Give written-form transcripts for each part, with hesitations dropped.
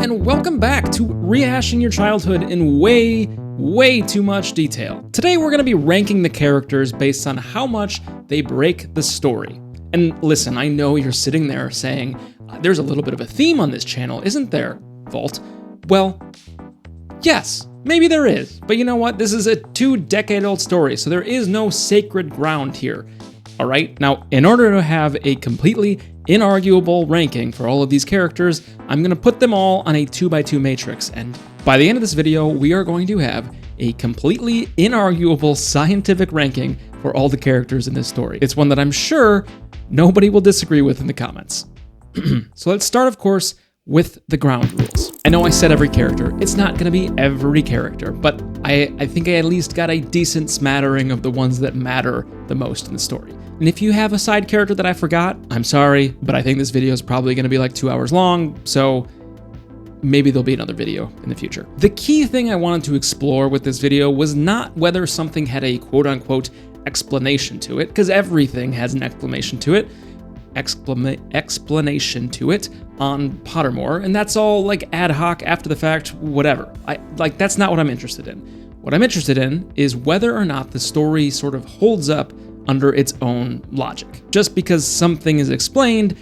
and welcome back to rehashing your childhood in way too much detail. Today we're going to be ranking the characters based on how much they break the story. And listen, I know you're sitting there saying, there's a little bit of a theme on this channel, isn't there, Vault? Well, yes, maybe there is, but you know what? This is a 2-decade-old story, so there is no sacred ground here. All right, now in order to have a completely inarguable ranking for all of these characters, I'm gonna put them all on a 2x2 matrix, and by the end of this video, we are going to have a completely inarguable scientific ranking for all the characters in this story. It's one that I'm sure nobody will disagree with in the comments. So let's start, of course, with the ground rules. I know I said every character. It's not gonna be every character, but I think I at least got a decent smattering of the ones that matter the most in the story. And if you have a side character that I forgot, I'm sorry, but I think this video is probably gonna be like 2 hours long, so maybe there'll be another video in the future. The key thing I wanted to explore with this video was not whether something had a quote-unquote explanation to it, because everything has an explanation to it, on Pottermore, and that's all like ad hoc, after the fact, whatever. That's not what I'm interested in. What I'm interested in is whether or not the story sort of holds up under its own logic. Just because something is explained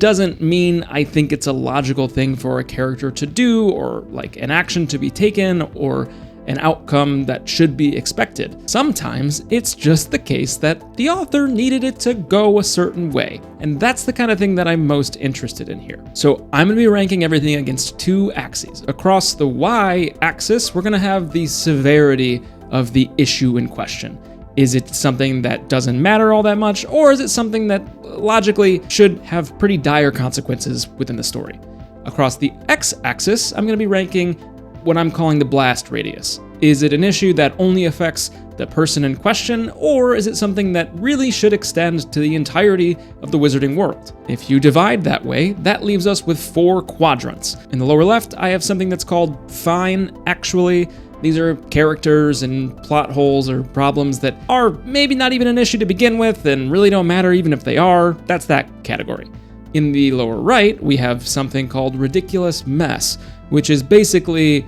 doesn't mean I think it's a logical thing for a character to do, or like an action to be taken, or an outcome that should be expected. Sometimes it's just the case that the author needed it to go a certain way, and that's the kind of thing that I'm most interested in here. So I'm gonna be ranking everything against 2 axes. Across the y-axis, we're gonna have the severity of the issue in question. Is it something that doesn't matter all that much, or is it something that logically should have pretty dire consequences within the story? Across the x-axis, I'm gonna be ranking what I'm calling the blast radius. Is it an issue that only affects the person in question, or is it something that really should extend to the entirety of the wizarding world? If you divide that way, that leaves us with 4 quadrants. In the lower left, I have something that's called fine, actually. These are characters and plot holes or problems that are maybe not even an issue to begin with and really don't matter even if they are. That's that category. In the lower right, we have something called ridiculous mess, which is basically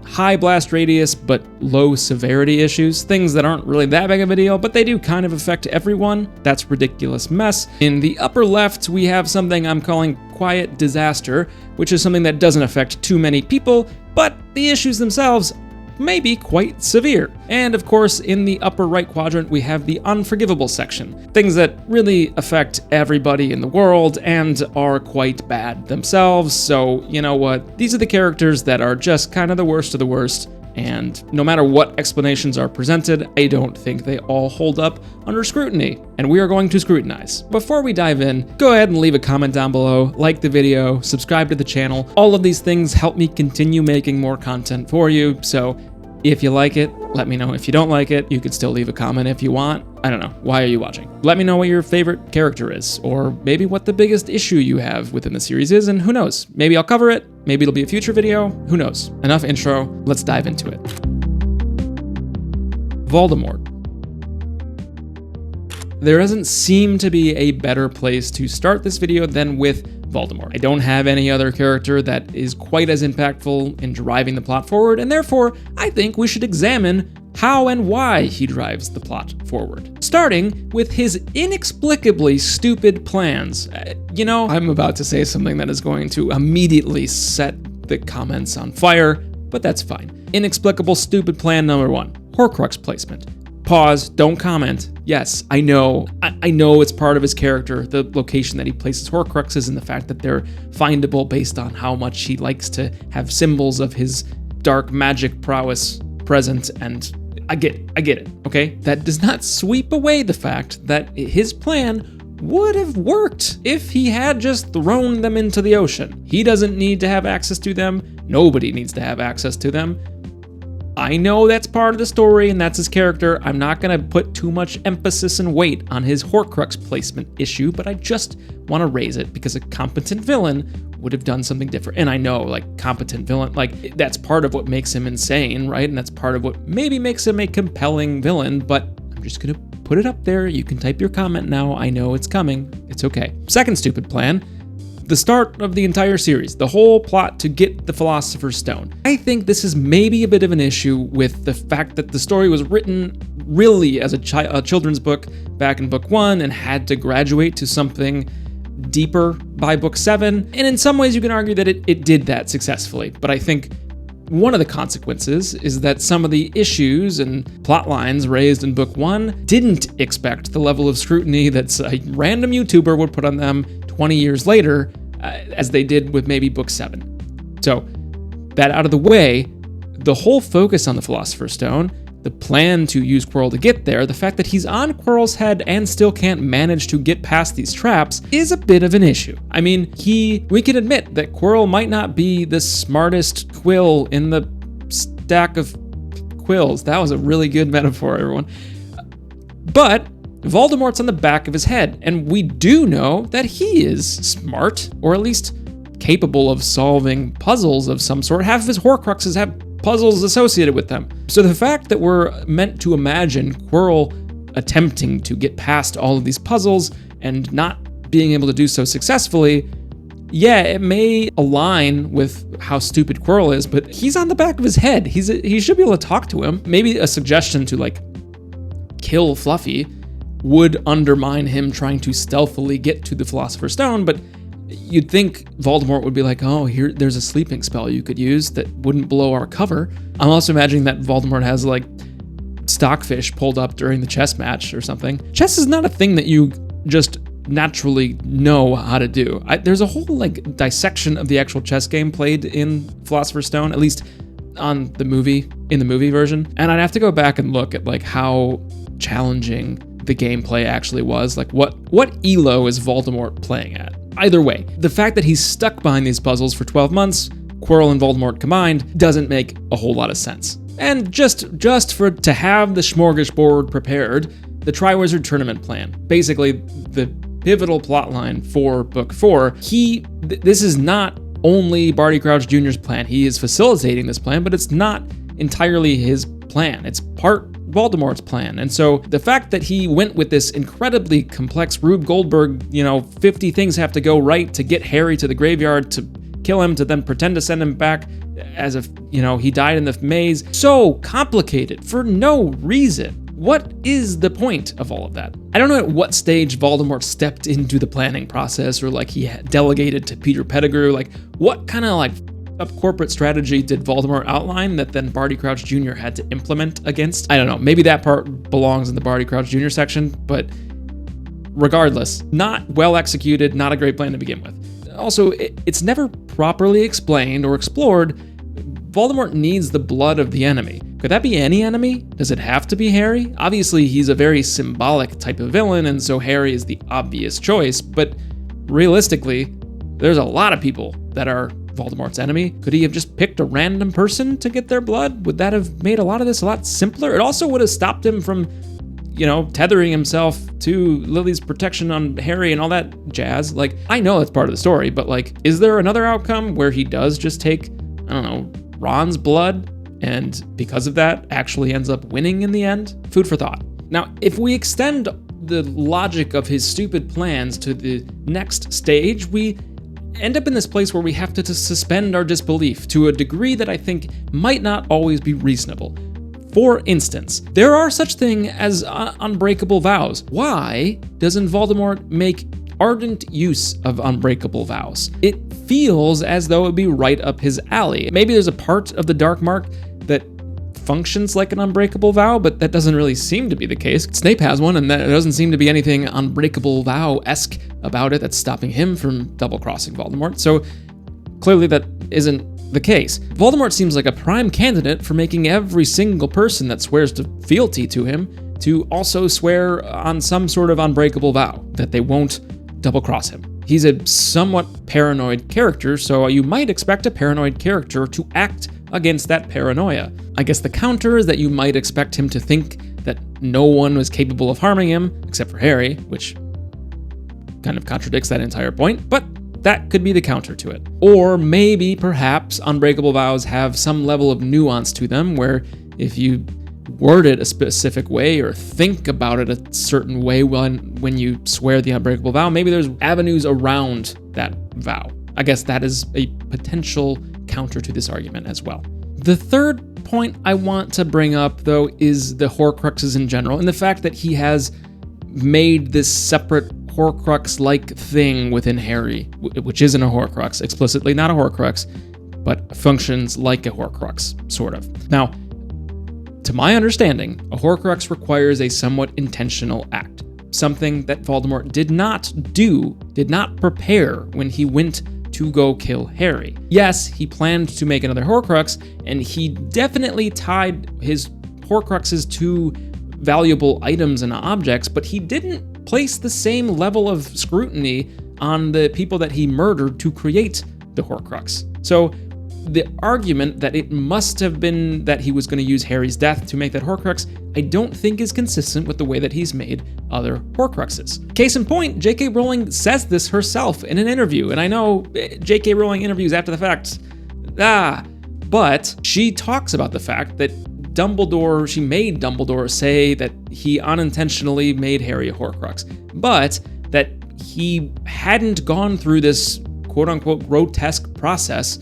high blast radius but low severity issues, things that aren't really that big of a deal, but they do kind of affect everyone. That's ridiculous mess. In the upper left, we have something I'm calling quiet disaster, which is something that doesn't affect too many people, but the issues themselves may be quite severe. And of course, in the upper right quadrant, we have the unforgivable section, things that really affect everybody in the world and are quite bad themselves. So you know what? These are the characters that are just kind of the worst of the worst, and no matter what explanations are presented, I don't think they all hold up under scrutiny, and we are going to scrutinize. Before we dive in, go ahead and leave a comment down below, like the video, subscribe to the channel. All of these things help me continue making more content for you, so if you like it, let me know. If you don't like it, you could still leave a comment if you want. I don't know, why are you watching? Let me know what your favorite character is, or maybe what the biggest issue you have within the series is, and who knows, maybe I'll cover it, maybe it'll be a future video, who knows. Enough intro, let's dive into it. Voldemort. There doesn't seem to be a better place to start this video than with Voldemort. I don't have any other character that is quite as impactful in driving the plot forward, and therefore, I think we should examine how and why he drives the plot forward. Starting with his inexplicably stupid plans. I'm about to say something that is going to immediately set the comments on fire, but that's fine. Inexplicable stupid plan number 1, Horcrux placement. Pause, don't comment. Yes, I know it's part of his character, the location that he places Horcruxes and the fact that they're findable based on how much he likes to have symbols of his dark magic prowess present, and I get it, okay? That does not sweep away the fact that his plan would have worked if he had just thrown them into the ocean. He doesn't need to have access to them. Nobody needs to have access to them. I know that's part of the story and that's his character. I'm not gonna put too much emphasis and weight on his Horcrux placement issue, but I just wanna raise it because a competent villain would have done something different. And I know, like, competent villain, like, that's part of what makes him insane, right? And that's part of what maybe makes him a compelling villain, but I'm just gonna put it up there. You can type your comment now. I know it's coming. It's okay. Second stupid plan, the start of the entire series, the whole plot to get the Philosopher's Stone. I think this is maybe a bit of an issue with the fact that the story was written really as a children's book back in book 1 and had to graduate to something deeper by book 7. And in some ways you can argue that it did that successfully, but I think one of the consequences is that some of the issues and plot lines raised in book 1 didn't expect the level of scrutiny that a random YouTuber would put on them 20 years later, as they did with maybe book 7. So, that out of the way, the whole focus on the Philosopher's Stone, the plan to use Quirrell to get there, the fact that he's on Quirrell's head and still can't manage to get past these traps is a bit of an issue. I mean, we can admit that Quirrell might not be the smartest quill in the stack of quills. That was a really good metaphor, everyone. But Voldemort's on the back of his head, and we do know that he is smart, or at least capable of solving puzzles of some sort. Half of his Horcruxes have puzzles associated with them. So the fact that we're meant to imagine Quirrell attempting to get past all of these puzzles and not being able to do so successfully, yeah, it may align with how stupid Quirrell is, but he's on the back of his head. He should be able to talk to him. Maybe a suggestion to like kill Fluffy would undermine him trying to stealthily get to the Philosopher's Stone, but you'd think Voldemort would be like, oh, there's a sleeping spell you could use that wouldn't blow our cover. I'm also imagining that Voldemort has like stockfish pulled up during the chess match or something. Chess is not a thing that you just naturally know how to do. There's a whole like dissection of the actual chess game played in Philosopher's Stone, at least in the movie version. And I'd have to go back and look at like how challenging the gameplay actually was. Like what elo is Voldemort playing at? Either way, the fact that he's stuck behind these puzzles for 12 months, Quirrell and Voldemort combined, doesn't make a whole lot of sense. And just to have the smorgasbord prepared, the Triwizard Tournament plan, basically the pivotal plotline for Book 4, this is not only Barty Crouch Jr.'s plan. He is facilitating this plan, but it's not entirely his plan. It's part Voldemort's plan. And so the fact that he went with this incredibly complex Rube Goldberg, 50 things have to go right to get Harry to the graveyard to kill him, to then pretend to send him back as if, he died in the maze. So complicated for no reason. What is the point of all of that? I don't know at what stage Voldemort stepped into the planning process, or like he delegated to Peter Pettigrew. Like what kind of up corporate strategy did Voldemort outline that then Barty Crouch Jr. had to implement against? I don't know. Maybe that part belongs in the Barty Crouch Jr. section, but regardless, not well executed, not a great plan to begin with. Also, it's never properly explained or explored. Voldemort needs the blood of the enemy. Could that be any enemy? Does it have to be Harry? Obviously, he's a very symbolic type of villain, and so Harry is the obvious choice, but realistically, there's a lot of people that are Voldemort's enemy. Could he have just picked a random person to get their blood? Would that have made a lot of this a lot simpler? It also would have stopped him from, tethering himself to Lily's protection on Harry and all that jazz. Like, I know that's part of the story, but is there another outcome where he does just take, Ron's blood, and because of that actually ends up winning in the end? Food for thought. Now, if we extend the logic of his stupid plans to the next stage, we end up in this place where we have to suspend our disbelief to a degree that I think might not always be reasonable. For instance, there are such things as unbreakable vows. Why doesn't Voldemort make ardent use of unbreakable vows? It feels as though it would be right up his alley. Maybe there's a part of the Dark Mark that functions like an unbreakable vow, but that doesn't really seem to be the case. Snape has one, and there doesn't seem to be anything unbreakable vow-esque about it that's stopping him from double-crossing Voldemort, so clearly that isn't the case. Voldemort seems like a prime candidate for making every single person that swears to fealty to him to also swear on some sort of unbreakable vow that they won't double-cross him. He's a somewhat paranoid character, so you might expect a paranoid character to act against that paranoia. I guess the counter is that you might expect him to think that no one was capable of harming him, except for Harry, which kind of contradicts that entire point, but that could be the counter to it. Or maybe, perhaps, unbreakable vows have some level of nuance to them, where if you word it a specific way or think about it a certain way when you swear the unbreakable vow, maybe there's avenues around that vow. I guess that is a potential counter to this argument as well. The third point I want to bring up, though, is the Horcruxes in general, and the fact that he has made this separate Horcrux-like thing within Harry, which isn't a Horcrux, explicitly not a Horcrux, but functions like a Horcrux, sort of. Now, to my understanding, a Horcrux requires a somewhat intentional act, something that Voldemort did not prepare when he went to go kill Harry. Yes, he planned to make another Horcrux, and he definitely tied his Horcruxes to valuable items and objects, but he didn't place the same level of scrutiny on the people that he murdered to create the Horcrux. So the argument that it must have been that he was going to use Harry's death to make that Horcrux, I don't think is consistent with the way that he's made other Horcruxes. Case in point, J.K. Rowling says this herself in an interview, and I know J.K. Rowling interviews after the fact, but she talks about the fact that she made Dumbledore say that he unintentionally made Harry a Horcrux, but that he hadn't gone through this quote-unquote grotesque process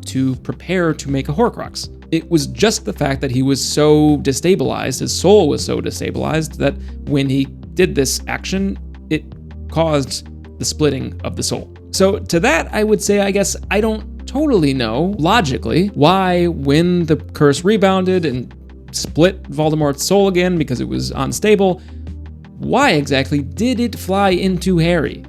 to prepare to make a Horcrux. It was just the fact that he was so destabilized, his soul was so destabilized, that when he did this action, it caused the splitting of the soul. So to that, I would say, I guess I don't totally know, logically, why when the curse rebounded and split Voldemort's soul again because it was unstable, why exactly did it fly into Harry?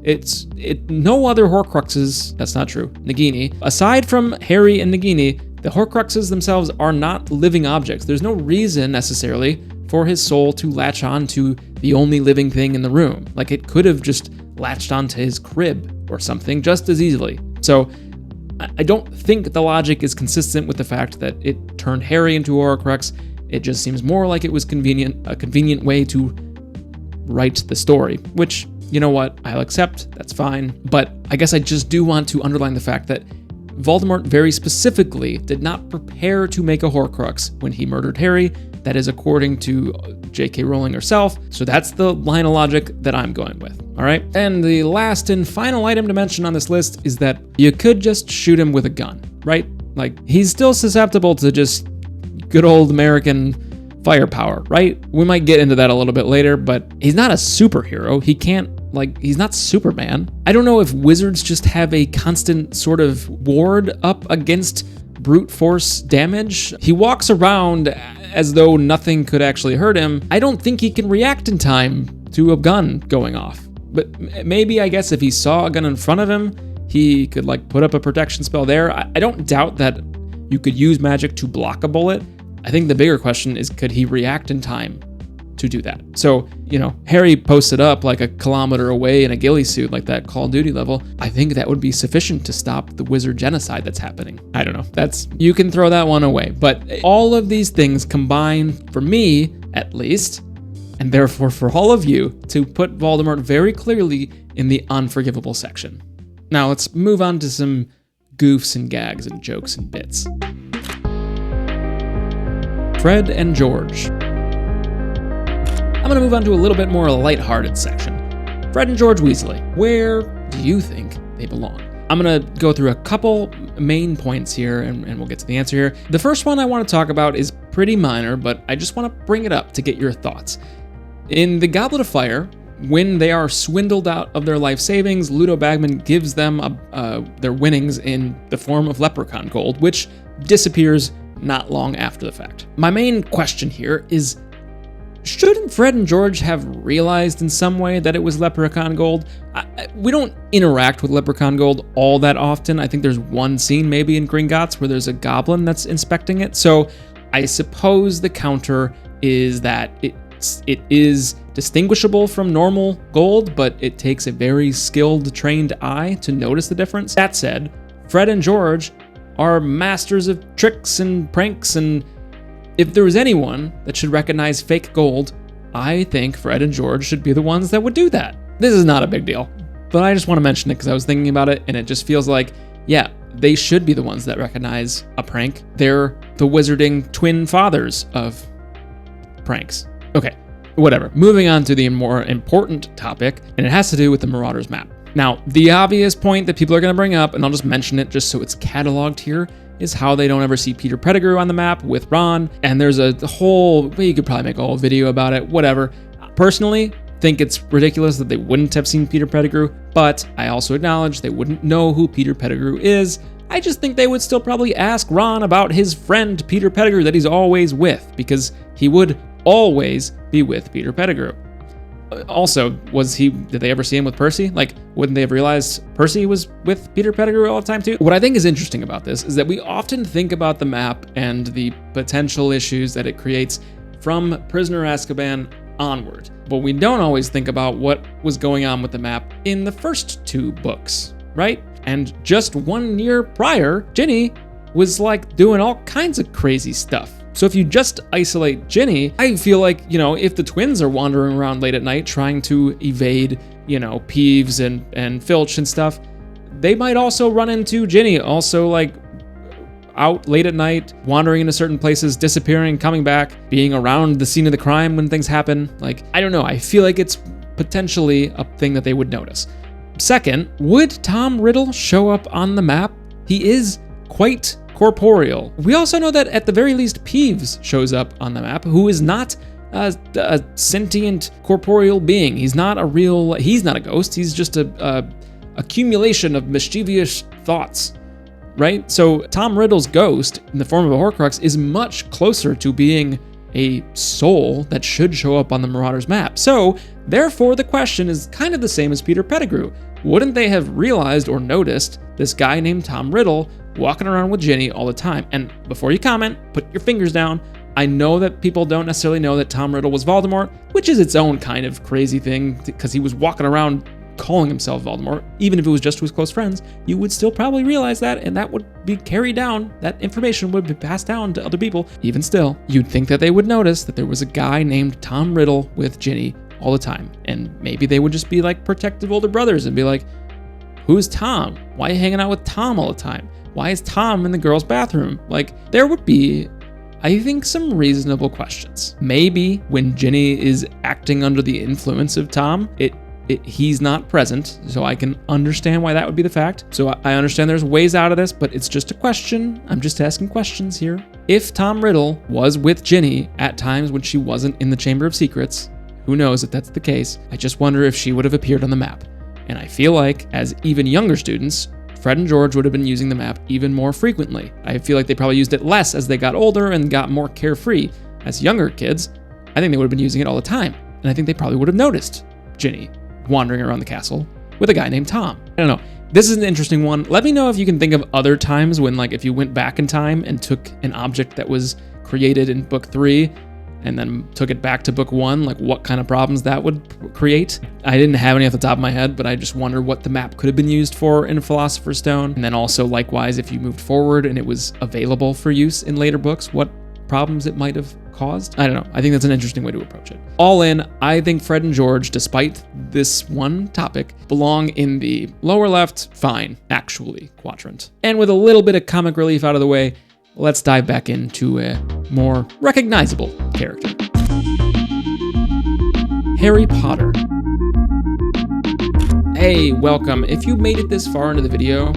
No other Horcruxes, that's not true, Nagini, aside from Harry and Nagini, the Horcruxes themselves are not living objects. There's no reason necessarily for his soul to latch on to the only living thing in the room. Like, it could have just latched onto his crib or something just as easily. So I don't think the logic is consistent with the fact that it turned Harry into a Horcrux. It just seems more like it was a convenient way to write the story, which, you know what, I'll accept, that's fine. But I guess I just do want to underline the fact that Voldemort very specifically did not prepare to make a Horcrux when he murdered Harry. That is according to J.K. Rowling herself, so that's the line of logic that I'm going with, all right? And the last and final item to mention on this list is that you could just shoot him with a gun, right? Like, he's still susceptible to just good old American firepower, right? We might get into that a little bit later, but he's not a superhero. He's not Superman. I don't know if wizards just have a constant sort of ward up against brute force damage. He walks around as though nothing could actually hurt him. I don't think he can react in time to a gun going off. But maybe, I guess, if he saw a gun in front of him, he could put up a protection spell there. I don't doubt that you could use magic to block a bullet. I think the bigger question is, could he react in time to do that? So, Harry posted up like a kilometer away in a ghillie suit, like that Call of Duty level. I think that would be sufficient to stop the wizard genocide that's happening. I don't know. You can throw that one away. But all of these things combine, for me at least, and therefore for all of you, to put Voldemort very clearly in the unforgivable section. Now let's move on to some goofs and gags and jokes and bits. Fred and George. I'm going to move on to a little bit more lighthearted section. Fred and George Weasley. Where do you think they belong? I'm going to go through a couple main points here, and we'll get to the answer here. The first one I want to talk about is pretty minor, but I just want to bring it up to get your thoughts. In the Goblet of Fire, when they are swindled out of their life savings, Ludo Bagman gives them their winnings in the form of leprechaun gold, which disappears not long after the fact. My main question here is, shouldn't Fred and George have realized in some way that it was leprechaun gold? We don't interact with leprechaun gold all that often. I think there's one scene maybe in Gringotts where there's a goblin that's inspecting it. So I suppose the counter is that it is distinguishable from normal gold, but it takes a very skilled, trained eye to notice the difference. That said, Fred and George are masters of tricks and pranks, and if there was anyone that should recognize fake gold, I think Fred and George should be the ones that would do that. This is not a big deal, but I just want to mention it because I was thinking about it, and it just feels like, yeah, they should be the ones that recognize a prank. They're the wizarding twin fathers of pranks. Okay, whatever. Moving on to the more important topic, and it has to do with the Marauders map. Now, the obvious point that people are going to bring up, and I'll just mention it just so it's cataloged here, is how they don't ever see Peter Pettigrew on the map with Ron, and there's a whole, well, you could probably make a whole video about it, whatever. Personally, think it's ridiculous that they wouldn't have seen Peter Pettigrew, but I also acknowledge they wouldn't know who Peter Pettigrew is. I just think they would still probably ask Ron about his friend Peter Pettigrew that he's always with, because he would always be with Peter Pettigrew. Also, did they ever see him with Percy? Like, wouldn't they have realized Percy was with Peter Pettigrew all the time too? What I think is interesting about this is that we often think about the map and the potential issues that it creates from Prisoner Azkaban onward, but we don't always think about what was going on with the map in the first 2 books, right? And just 1 year prior, Ginny was like doing all kinds of crazy stuff. So if you just isolate Ginny, I feel like, if the twins are wandering around late at night trying to evade, Peeves and Filch and stuff, they might also run into Ginny also like out late at night, wandering into certain places, disappearing, coming back, being around the scene of the crime when things happen. Like, I don't know, I feel like it's potentially a thing that they would notice. Second, would Tom Riddle show up on the map? He is quite corporeal. We also know that at the very least Peeves shows up on the map, who is not a sentient corporeal being. He's not a ghost. He's just a accumulation of mischievous thoughts, right? So Tom Riddle's ghost in the form of a Horcrux is much closer to being a soul that should show up on the Marauders map. So therefore the question is kind of the same as Peter Pettigrew. Wouldn't they have realized or noticed this guy named Tom Riddle walking around with Ginny all the time? And before you comment, put your fingers down. I know that people don't necessarily know that Tom Riddle was Voldemort, which is its own kind of crazy thing, because he was walking around calling himself Voldemort. Even if it was just to his close friends, you would still probably realize that, and that would be carried down. That information would be passed down to other people. Even still, you'd think that they would notice that there was a guy named Tom Riddle with Ginny all the time. And maybe they would just be like protective older brothers and be like, who's Tom? Why are you hanging out with Tom all the time? Why is Tom in the girls' bathroom? Like, there would be, I think, some reasonable questions. Maybe when Ginny is acting under the influence of Tom, he's not present, so I can understand why that would be the fact. So I understand there's ways out of this, but it's just a question. I'm just asking questions here. If Tom Riddle was with Ginny at times when she wasn't in the Chamber of Secrets, who knows if that's the case, I just wonder if she would have appeared on the map. And I feel like, as even younger students, Fred and George would have been using the map even more frequently. I feel like they probably used it less as they got older and got more carefree. As younger kids, I think they would have been using it all the time. And I think they probably would have noticed Ginny wandering around the castle with a guy named Tom. I don't know. This is an interesting one. Let me know if you can think of other times when, like, if you went back in time and took an object that was created in book 3 and then took it back to book 1, like what kind of problems that would create. I didn't have any off the top of my head, but I just wonder what the map could have been used for in Philosopher's Stone. And then also, likewise, if you moved forward and it was available for use in later books, what problems it might have caused. I don't know. I think that's an interesting way to approach it. All in, I think Fred and George, despite this one topic, belong in the lower left, fine, actually, quadrant. And with a little bit of comic relief out of the way, let's dive back into a more recognizable character. Harry Potter. Hey, welcome. If you made it this far into the video,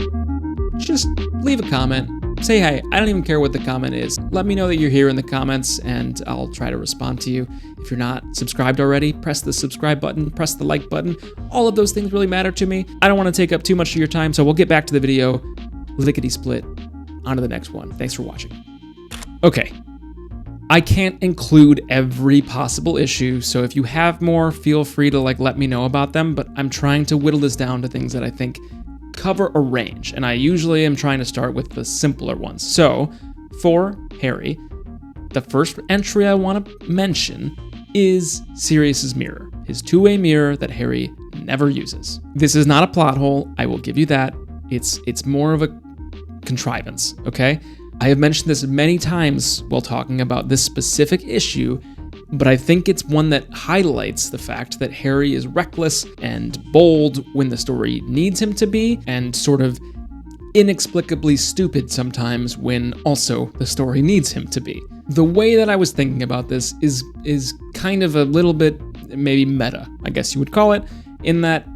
just leave a comment. Say hey. I don't even care what the comment is. Let me know that you're here in the comments and I'll try to respond to you. If you're not subscribed already, press the subscribe button, press the like button. All of those things really matter to me. I don't want to take up too much of your time, so we'll get back to the video. Lickety split. On to the next one. Thanks for watching. Okay. I can't include every possible issue, so if you have more, feel free to let me know about them, but I'm trying to whittle this down to things that I think cover a range, and I usually am trying to start with the simpler ones. So, for Harry, the first entry I want to mention is Sirius's mirror, his two-way mirror that Harry never uses. This is not a plot hole, I will give you that. It's more of a contrivance, okay? I have mentioned this many times while talking about this specific issue, but I think it's one that highlights the fact that Harry is reckless and bold when the story needs him to be, and sort of inexplicably stupid sometimes when also the story needs him to be. The way that I was thinking about this is kind of a little bit maybe meta, I guess you would call it, in that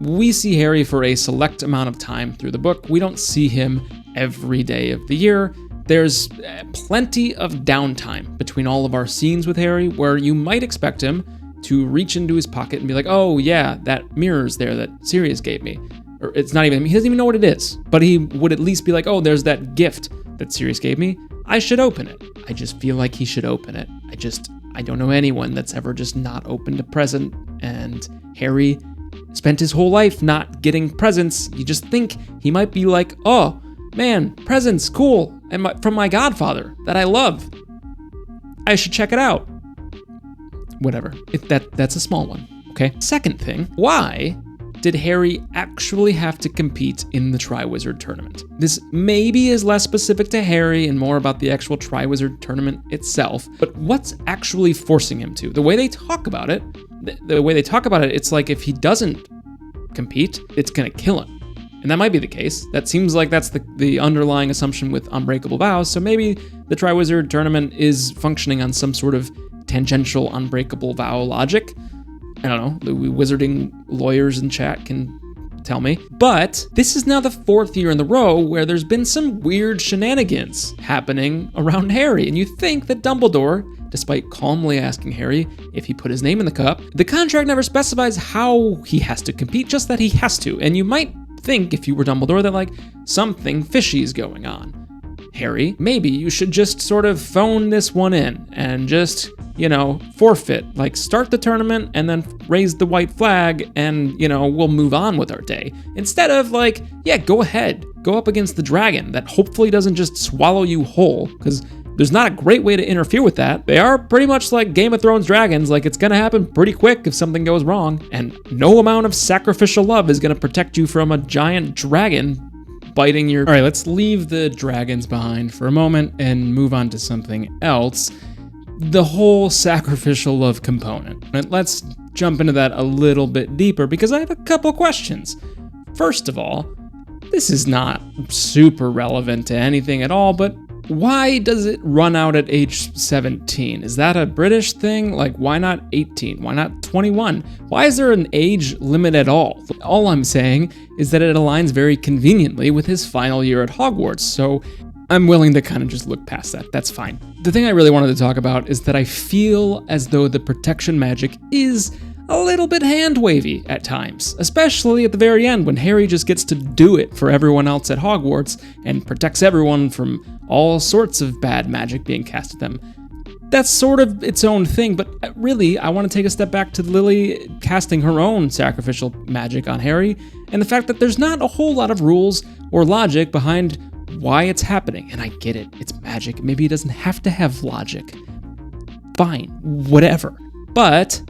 we see Harry for a select amount of time through the book. We don't see him every day of the year. There's plenty of downtime between all of our scenes with Harry where you might expect him to reach into his pocket and be like, oh yeah, that mirror's there that Sirius gave me. Or it's not even, he doesn't even know what it is, but he would at least be like, oh, there's that gift that Sirius gave me. I should open it. I just feel like he should open it. I don't know anyone that's ever just not opened a present, and Harry spent his whole life not getting presents. You just think he might be like, oh man, presents, cool, and from my godfather that I love. I should check it out. Whatever, that's a small one, okay? Second thing, why did Harry actually have to compete in the Triwizard Tournament? This maybe is less specific to Harry and more about the actual Triwizard Tournament itself, but what's actually forcing him to? The way they talk about it, it's like if he doesn't compete, it's gonna kill him. And that might be the case. That seems like that's the underlying assumption with Unbreakable Vows, so maybe the Triwizard Tournament is functioning on some sort of tangential Unbreakable Vow logic. I don't know, the wizarding lawyers in chat can tell me. But this is now the 4th year in the row where there's been some weird shenanigans happening around Harry. And you think that Dumbledore, despite calmly asking Harry if he put his name in the cup, the contract never specifies how he has to compete, just that he has to. And you might think, if you were Dumbledore, that like something fishy is going on. Harry, maybe you should just sort of phone this one in and just, forfeit. Like, start the tournament and then raise the white flag and, we'll move on with our day. Instead of like, yeah, go ahead. Go up against the dragon that hopefully doesn't just swallow you whole, because there's not a great way to interfere with that. They are pretty much like Game of Thrones dragons. Like, it's gonna happen pretty quick if something goes wrong, and no amount of sacrificial love is gonna protect you from a giant dragon biting your... All right, let's leave the dragons behind for a moment and move on to something else. The whole sacrificial love component. And let's jump into that a little bit deeper because I have a couple questions. First of all, this is not super relevant to anything at all, but why does it run out at age 17? Is that a British thing? Like, why not 18? Why not 21? Why is there an age limit at all? All I'm saying is that it aligns very conveniently with his final year at Hogwarts, so I'm willing to kind of just look past that. That's fine. The thing I really wanted to talk about is that I feel as though the protection magic is a little bit hand-wavy at times, especially at the very end when Harry just gets to do it for everyone else at Hogwarts and protects everyone from all sorts of bad magic being cast at them. That's sort of its own thing, but really, I want to take a step back to Lily casting her own sacrificial magic on Harry, and the fact that there's not a whole lot of rules or logic behind why it's happening. And I get it, it's magic. Maybe it doesn't have to have logic. Fine, whatever. But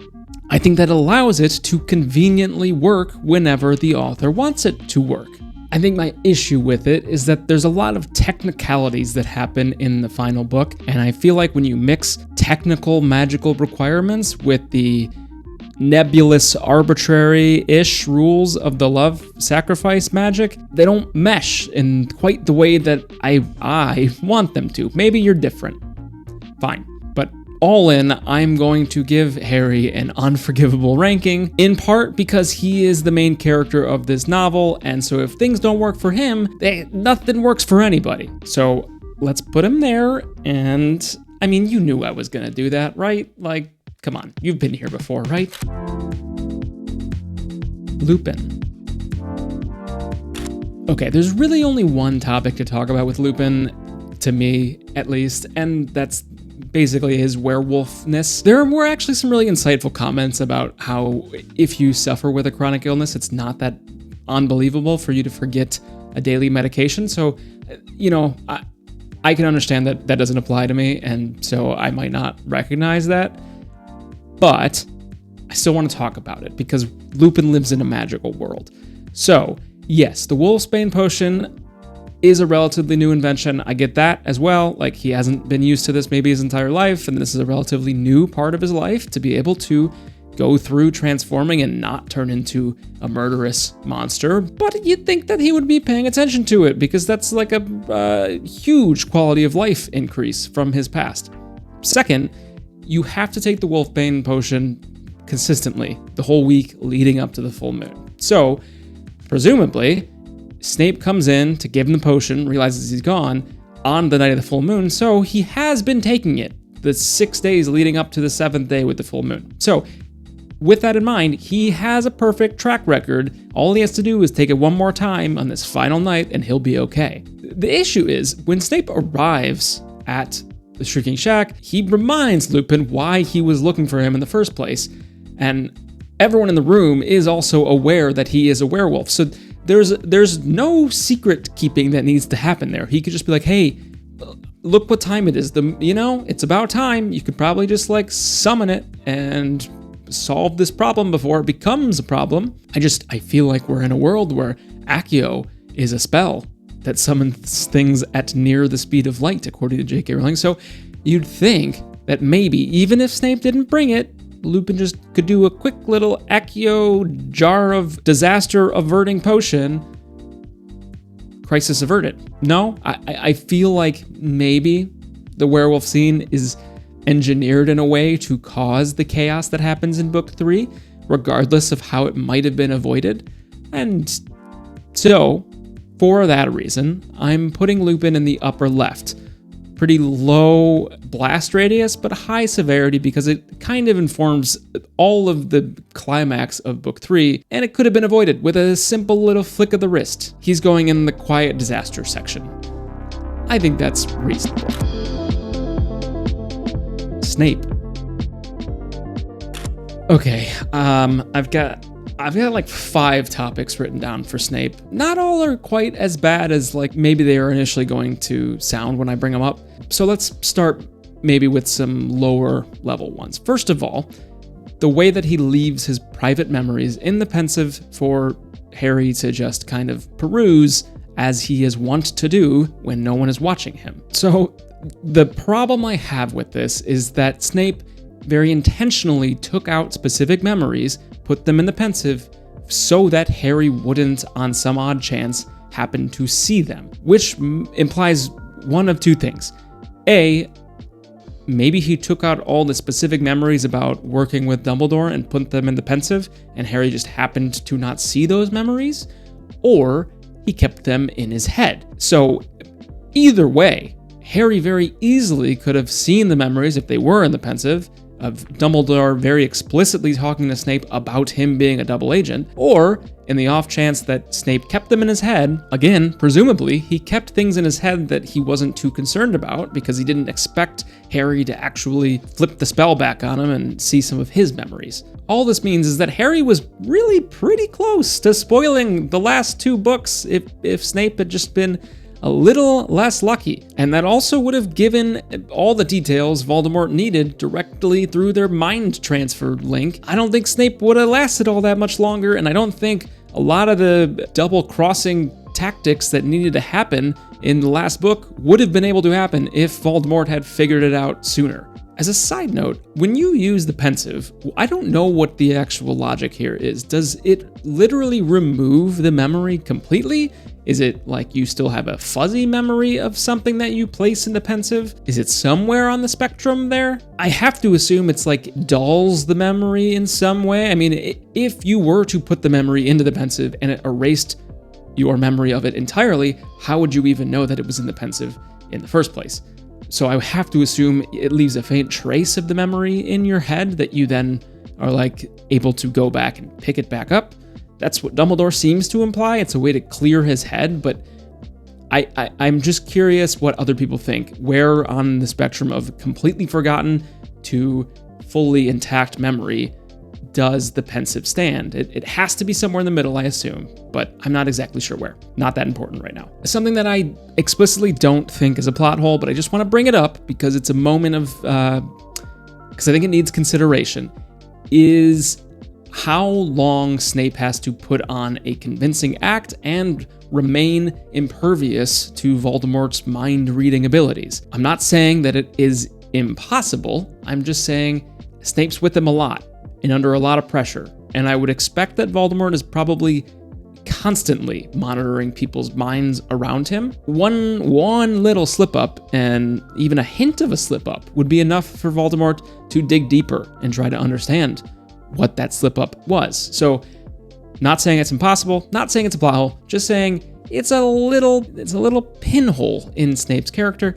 I think that allows it to conveniently work whenever the author wants it to work. I think my issue with it is that there's a lot of technicalities that happen in the final book, and I feel like when you mix technical magical requirements with the nebulous, arbitrary-ish rules of the love sacrifice magic, they don't mesh in quite the way that I want them to. Maybe you're different. Fine. But all in, I'm going to give Harry an unforgivable ranking, in part because he is the main character of this novel, and so if things don't work for him, nothing works for anybody. So let's put him there, and I mean, you knew I was gonna do that, right? Like, come on, you've been here before, right? Lupin. Okay, there's really only one topic to talk about with Lupin, to me at least, and that's basically his werewolfness. There were actually some really insightful comments about how if you suffer with a chronic illness, it's not that unbelievable for you to forget a daily medication. So, I can understand that that doesn't apply to me, and so I might not recognize that. But I still want to talk about it because Lupin lives in a magical world. So, yes, the Wolfsbane potion is a relatively new invention. I get that as well. Like, he hasn't been used to this maybe his entire life, and this is a relatively new part of his life to be able to go through transforming and not turn into a murderous monster. But you'd think that he would be paying attention to it because that's like a huge quality of life increase from his past. Second, you have to take the Wolfbane potion consistently the whole week leading up to the full moon. So, presumably, Snape comes in to give him the potion, realizes he's gone on the night of the full moon, so he has been taking it the 6 days leading up to the 7th day with the full moon. So, with that in mind, he has a perfect track record. All he has to do is take it one more time on this final night and he'll be okay. The issue is, when Snape arrives at the Shrieking Shack, he reminds Lupin why he was looking for him in the first place, and everyone in the room is also aware that he is a werewolf. So there's no secret keeping that needs to happen there. He could just be like, hey, look what time it is. It's about time. You could probably just summon it and solve this problem before it becomes a problem. I feel like we're in a world where Accio is a spell that summons things at near the speed of light, according to J.K. Rowling. So you'd think that maybe, even if Snape didn't bring it, Lupin just could do a quick little Accio jar of disaster averting potion, crisis averted. No, I feel like maybe the werewolf scene is engineered in a way to cause the chaos that happens in book 3, regardless of how it might have been avoided. And so, for that reason, I'm putting Lupin in the upper left. Pretty low blast radius, but high severity because it kind of informs all of the climax of book 3, and it could have been avoided with a simple little flick of the wrist. He's going in the quiet disaster section. I think that's reasonable. Snape. Okay, I've got 5 topics written down for Snape. Not all are quite as bad as maybe they are initially going to sound when I bring them up. So let's start maybe with some lower level ones. First of all, the way that he leaves his private memories in the pensive for Harry to just kind of peruse as he is wont to do when no one is watching him. So the problem I have with this is that Snape very intentionally took out specific memories, put them in the pensive, so that Harry wouldn't, on some odd chance, happen to see them, which implies one of two things. A, maybe he took out all the specific memories about working with Dumbledore and put them in the pensive, and Harry just happened to not see those memories, or he kept them in his head. So either way, Harry very easily could have seen the memories if they were in the pensive, of Dumbledore very explicitly talking to Snape about him being a double agent, or in the off chance that Snape kept them in his head, again, presumably, he kept things in his head that he wasn't too concerned about because he didn't expect Harry to actually flip the spell back on him and see some of his memories. All this means is that Harry was really pretty close to spoiling the last 2 books if Snape had just been a little less lucky, and that also would have given all the details Voldemort needed directly through their mind transfer link. I don't think Snape would have lasted all that much longer, and I don't think a lot of the double-crossing tactics that needed to happen in the last book would have been able to happen if Voldemort had figured it out sooner. As a side note, when you use the pensive, I don't know what the actual logic here is. Does it literally remove the memory completely? Is it like you still have a fuzzy memory of something that you place in the pensive? Is it somewhere on the spectrum there? I have to assume it's dulls the memory in some way. I mean, if you were to put the memory into the pensive and it erased your memory of it entirely, how would you even know that it was in the pensive in the first place? So I have to assume it leaves a faint trace of the memory in your head that you then are able to go back and pick it back up. That's what Dumbledore seems to imply. It's a way to clear his head, but I'm just curious what other people think. Where on the spectrum of completely forgotten to fully intact memory does the pensive stand? It has to be somewhere in the middle, I assume, but I'm not exactly sure where. Not that important right now. Something that I explicitly don't think is a plot hole, but I just want to bring it up because it's a moment of, because I think it needs consideration, is how long Snape has to put on a convincing act and remain impervious to Voldemort's mind-reading abilities. I'm not saying that it is impossible. I'm just saying Snape's with him a lot and under a lot of pressure, and I would expect that Voldemort is probably constantly monitoring people's minds around him. One little slip-up, and even a hint of a slip-up, would be enough for Voldemort to dig deeper and try to understand what that slip-up was. So Not saying it's impossible, not saying it's a plot hole, just saying it's a little pinhole in Snape's character,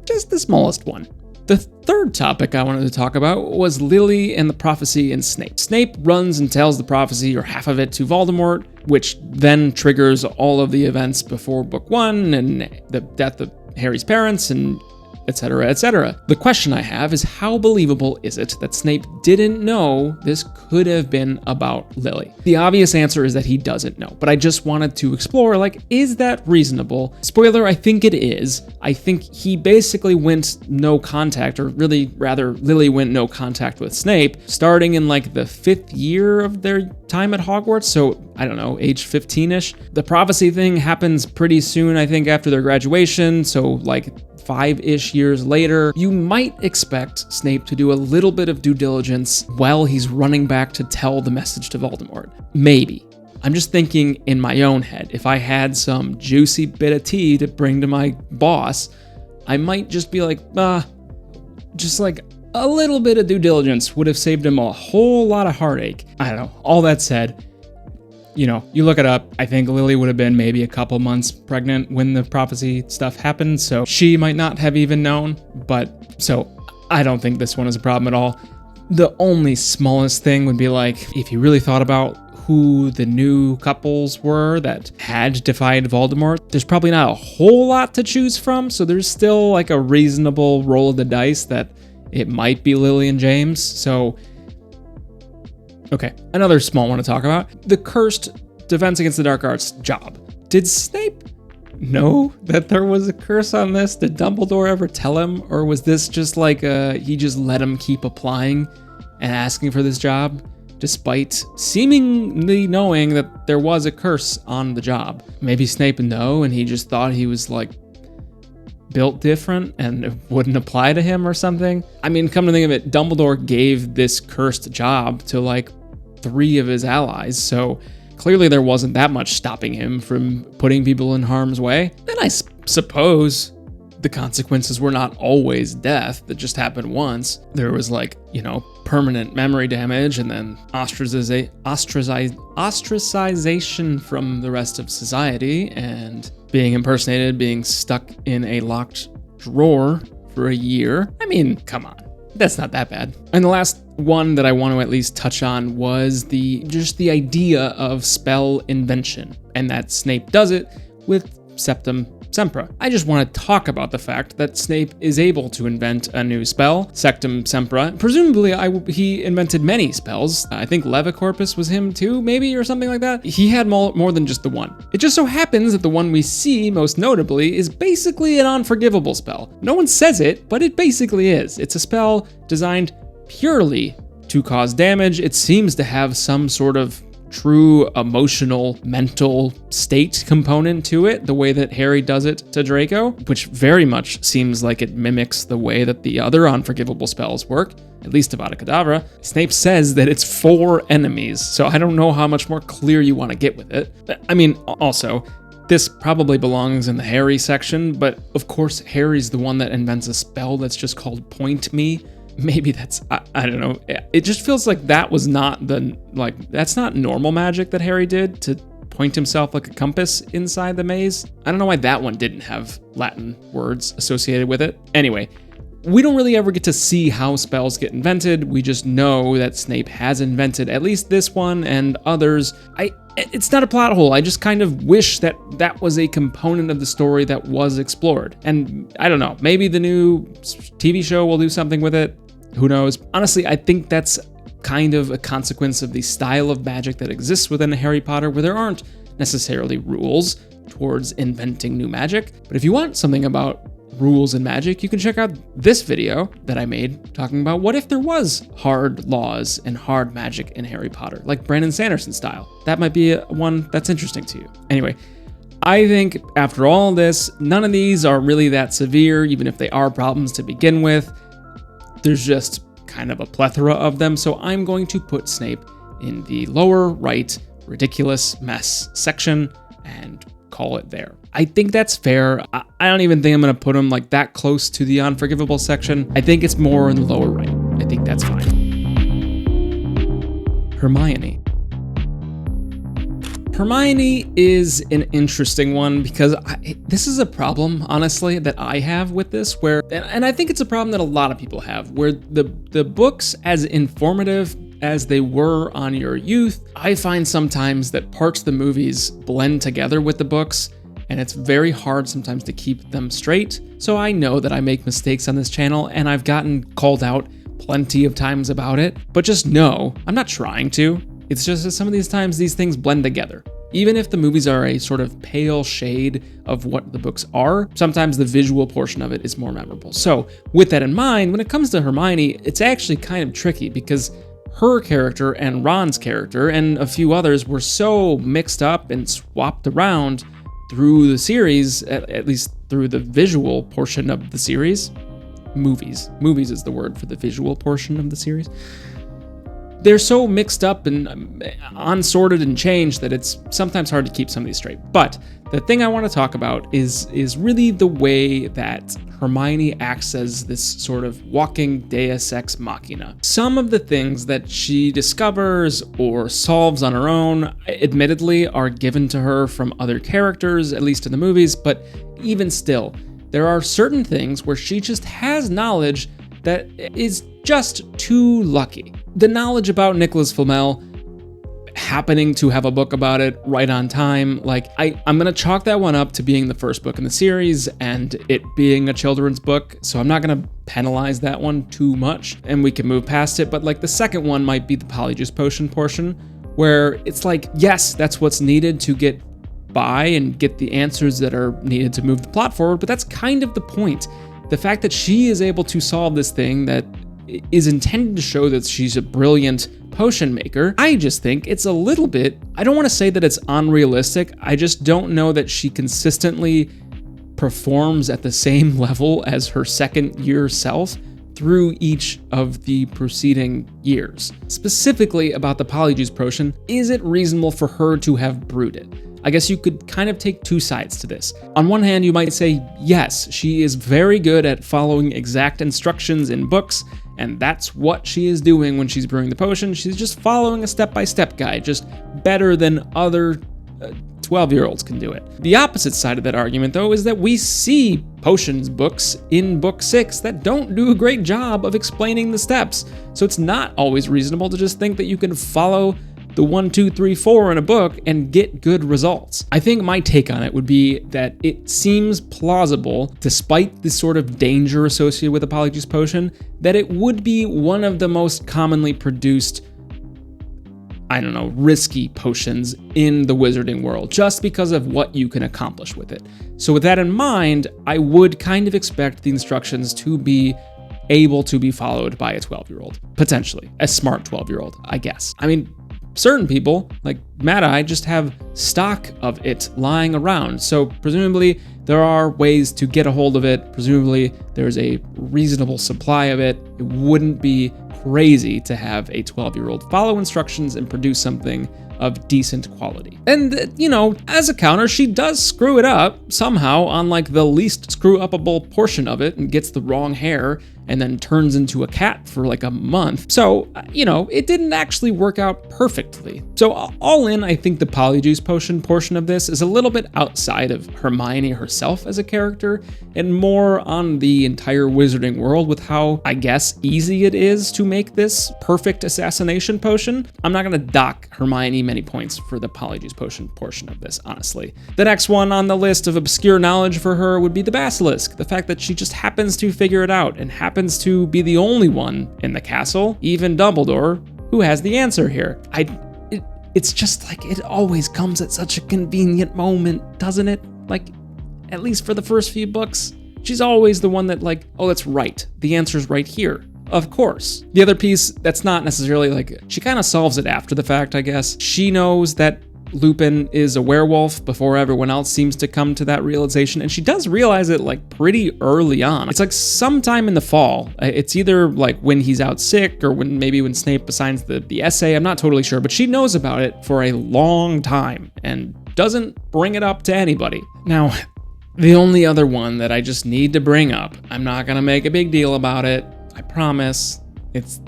just the smallest one. The third topic I wanted to talk about was Lily and the prophecy in Snape. Snape runs and tells the prophecy, or half of it, to Voldemort, which then triggers all of the events before book 1 and the death of Harry's parents and etc., etc. The question I have is, how believable is it that Snape didn't know this could have been about Lily? The obvious answer is that he doesn't know, but I just wanted to explore, like, is that reasonable? Spoiler, I think it is. I think he basically went no contact, or really, rather, Lily went no contact with Snape, starting in, like, the 5th year of their time at Hogwarts, so, I don't know, age 15-ish. The prophecy thing happens pretty soon, I think, after their graduation, so, like, 5-ish years later. You might expect Snape to do a little bit of due diligence while he's running back to tell the message to Voldemort. Maybe. I'm just thinking in my own head, if I had some juicy bit of tea to bring to my boss, I might just be like, just like a little bit of due diligence would have saved him a whole lot of heartache. I don't know. All that said, you know, you look it up, I think Lily would have been maybe a couple months pregnant when the prophecy stuff happened, so she might not have even known, but so I don't think this one is a problem at all. The only smallest thing would be, like, if you really thought about who the new couples were that had defied Voldemort, there's probably not a whole lot to choose from, so there's still, like, a reasonable roll of the dice that it might be Lily and James, so okay, another small one to talk about. The cursed Defense Against the Dark Arts job. Did Snape know that there was a curse on this? Did Dumbledore ever tell him? Or was this just like he just let him keep applying and asking for this job, despite seemingly knowing that there was a curse on the job? Maybe Snape knew and he just thought he was, like, built different and it wouldn't apply to him or something. I mean, come to think of it, Dumbledore gave this cursed job to, like, 3 of his allies, so clearly there wasn't that much stopping him from putting people in harm's way. And I suppose the consequences were not always death that just happened once. There was, like, you know, permanent memory damage and then ostracization from the rest of society and being impersonated, being stuck in a locked drawer for a year. I mean, come on. That's not that bad. And the last one that I want to at least touch on was just the idea of spell invention, and that Snape does it with Septum Sempra. I just want to talk about the fact that Snape is able to invent a new spell, Sectum Sempra. Presumably, he invented many spells. I think Levicorpus was him too, maybe, or something like that. He had more than just the one. It just so happens that the one we see most notably is basically an unforgivable spell. No one says it, but it basically is. It's a spell designed purely to cause damage. It seems to have some sort of true emotional, mental state component to it, the way that Harry does it to Draco, which very much seems like it mimics the way that the other unforgivable spells work, at least Avada Kedavra. Snape says that it's 4 enemies, so I don't know how much more clear you want to get with it. I mean, also, this probably belongs in the Harry section, but of course Harry's the one that invents a spell that's just called Point Me. Maybe that's, I don't know. It just feels like that was not that's not normal magic that Harry did, to point himself like a compass inside the maze. I don't know why that one didn't have Latin words associated with it. Anyway, we don't really ever get to see how spells get invented. We just know that Snape has invented at least this one and others. It's not a plot hole. I just kind of wish that that was a component of the story that was explored. And I don't know, maybe the new TV show will do something with it. Who knows? Honestly, I think that's kind of a consequence of the style of magic that exists within Harry Potter, where there aren't necessarily rules towards inventing new magic. But if you want something about rules and magic, you can check out this video that I made talking about what if there was hard laws and hard magic in Harry Potter, like Brandon Sanderson style. That might be one that's interesting to you. Anyway, I think after all this, none of these are really that severe, even if they are problems to begin with. There's just kind of a plethora of them, so I'm going to put Snape in the lower right ridiculous mess section and call it there. I think that's fair. I don't even think I'm going to put him like that close to the unforgivable section. I think it's more in the lower right. I think that's fine. Hermione. Hermione is an interesting one because this is a problem, honestly, that I have with this, where, and I think it's a problem that a lot of people have, where the books, as informative as they were on your youth, I find sometimes that parts of the movies blend together with the books, and it's very hard sometimes to keep them straight. So I know that I make mistakes on this channel, and I've gotten called out plenty of times about it, but just know, I'm not trying to. It's just that some of these times these things blend together. Even if the movies are a sort of pale shade of what the books are, sometimes the visual portion of it is more memorable. So with that in mind, when it comes to Hermione, it's actually kind of tricky because her character and Ron's character and a few others were so mixed up and swapped around through the series, at least through the visual portion of the series. Movies is the word for the visual portion of the series. They're so mixed up and unsorted and changed that it's sometimes hard to keep some of these straight. But the thing I want to talk about is really the way that Hermione acts as this sort of walking deus ex machina. Some of the things that she discovers or solves on her own, admittedly, are given to her from other characters, at least in the movies, but even still, there are certain things where she just has knowledge that is just too lucky. The knowledge about Nicholas Flamel, happening to have a book about it right on time, like I'm gonna chalk that one up to being the first book in the series and it being a children's book, so I'm not gonna penalize that one too much and we can move past it. But like the second one might be the Polyjuice Potion portion, where it's like, yes, that's what's needed to get by and get the answers that are needed to move the plot forward, but that's kind of the point. The fact that she is able to solve this thing that is intended to show that she's a brilliant potion maker, I just think it's a little bit, I don't want to say that it's unrealistic, I just don't know that she consistently performs at the same level as her second year self through each of the preceding years. Specifically about the Polyjuice Potion, is it reasonable for her to have brewed it? I guess you could kind of take two sides to this. On one hand, you might say, yes, she is very good at following exact instructions in books, and that's what she is doing when she's brewing the potion. She's just following a step-by-step guide, just better than other 12-year-olds can do it. The opposite side of that argument, though, is that we see potions books in book 6 that don't do a great job of explaining the steps. So it's not always reasonable to just think that you can follow the 1, 2, 3, 4 in a book and get good results. I think my take on it would be that it seems plausible, despite the sort of danger associated with a Polyjuice Potion, that it would be one of the most commonly produced, I don't know, risky potions in the wizarding world, just because of what you can accomplish with it. So with that in mind, I would kind of expect the instructions to be able to be followed by a 12-year-old, potentially, a smart 12-year-old, I guess. I mean, certain people, like Mad-Eye, just have stock of it lying around. So presumably there are ways to get a hold of it. Presumably there's a reasonable supply of it. It wouldn't be crazy to have a 12-year-old follow instructions and produce something of decent quality. And, you know, as a counter, she does screw it up somehow on like the least screw-upable portion of it and gets the wrong hair and then turns into a cat for like a month. So, you know, it didn't actually work out perfectly. So all in, I think the Polyjuice Potion portion of this is a little bit outside of Hermione herself as a character and more on the entire wizarding world with how, I guess, easy it is to make this perfect assassination potion. I'm not gonna dock Hermione many points for the Polyjuice Potion portion of this, honestly. The next one on the list of obscure knowledge for her would be the Basilisk. The fact that she just happens to figure it out and happens to be the only one in the castle, even Dumbledore, who has the answer here. It's just like it always comes at such a convenient moment, doesn't it? Like, at least for the first few books, she's always the one that like, oh, that's right. The answer's right here. Of course. The other piece that's not necessarily like, she kind of solves it after the fact, I guess. She knows that Lupin is a werewolf before everyone else seems to come to that realization, and she does realize it like pretty early on. It's like sometime in the fall. It's either like when he's out sick or when Snape assigns the essay. I'm not totally sure, but she knows about it for a long time and doesn't bring it up to anybody. Now, the only other one that I just need to bring up, I'm not gonna make a big deal about it, I promise, it's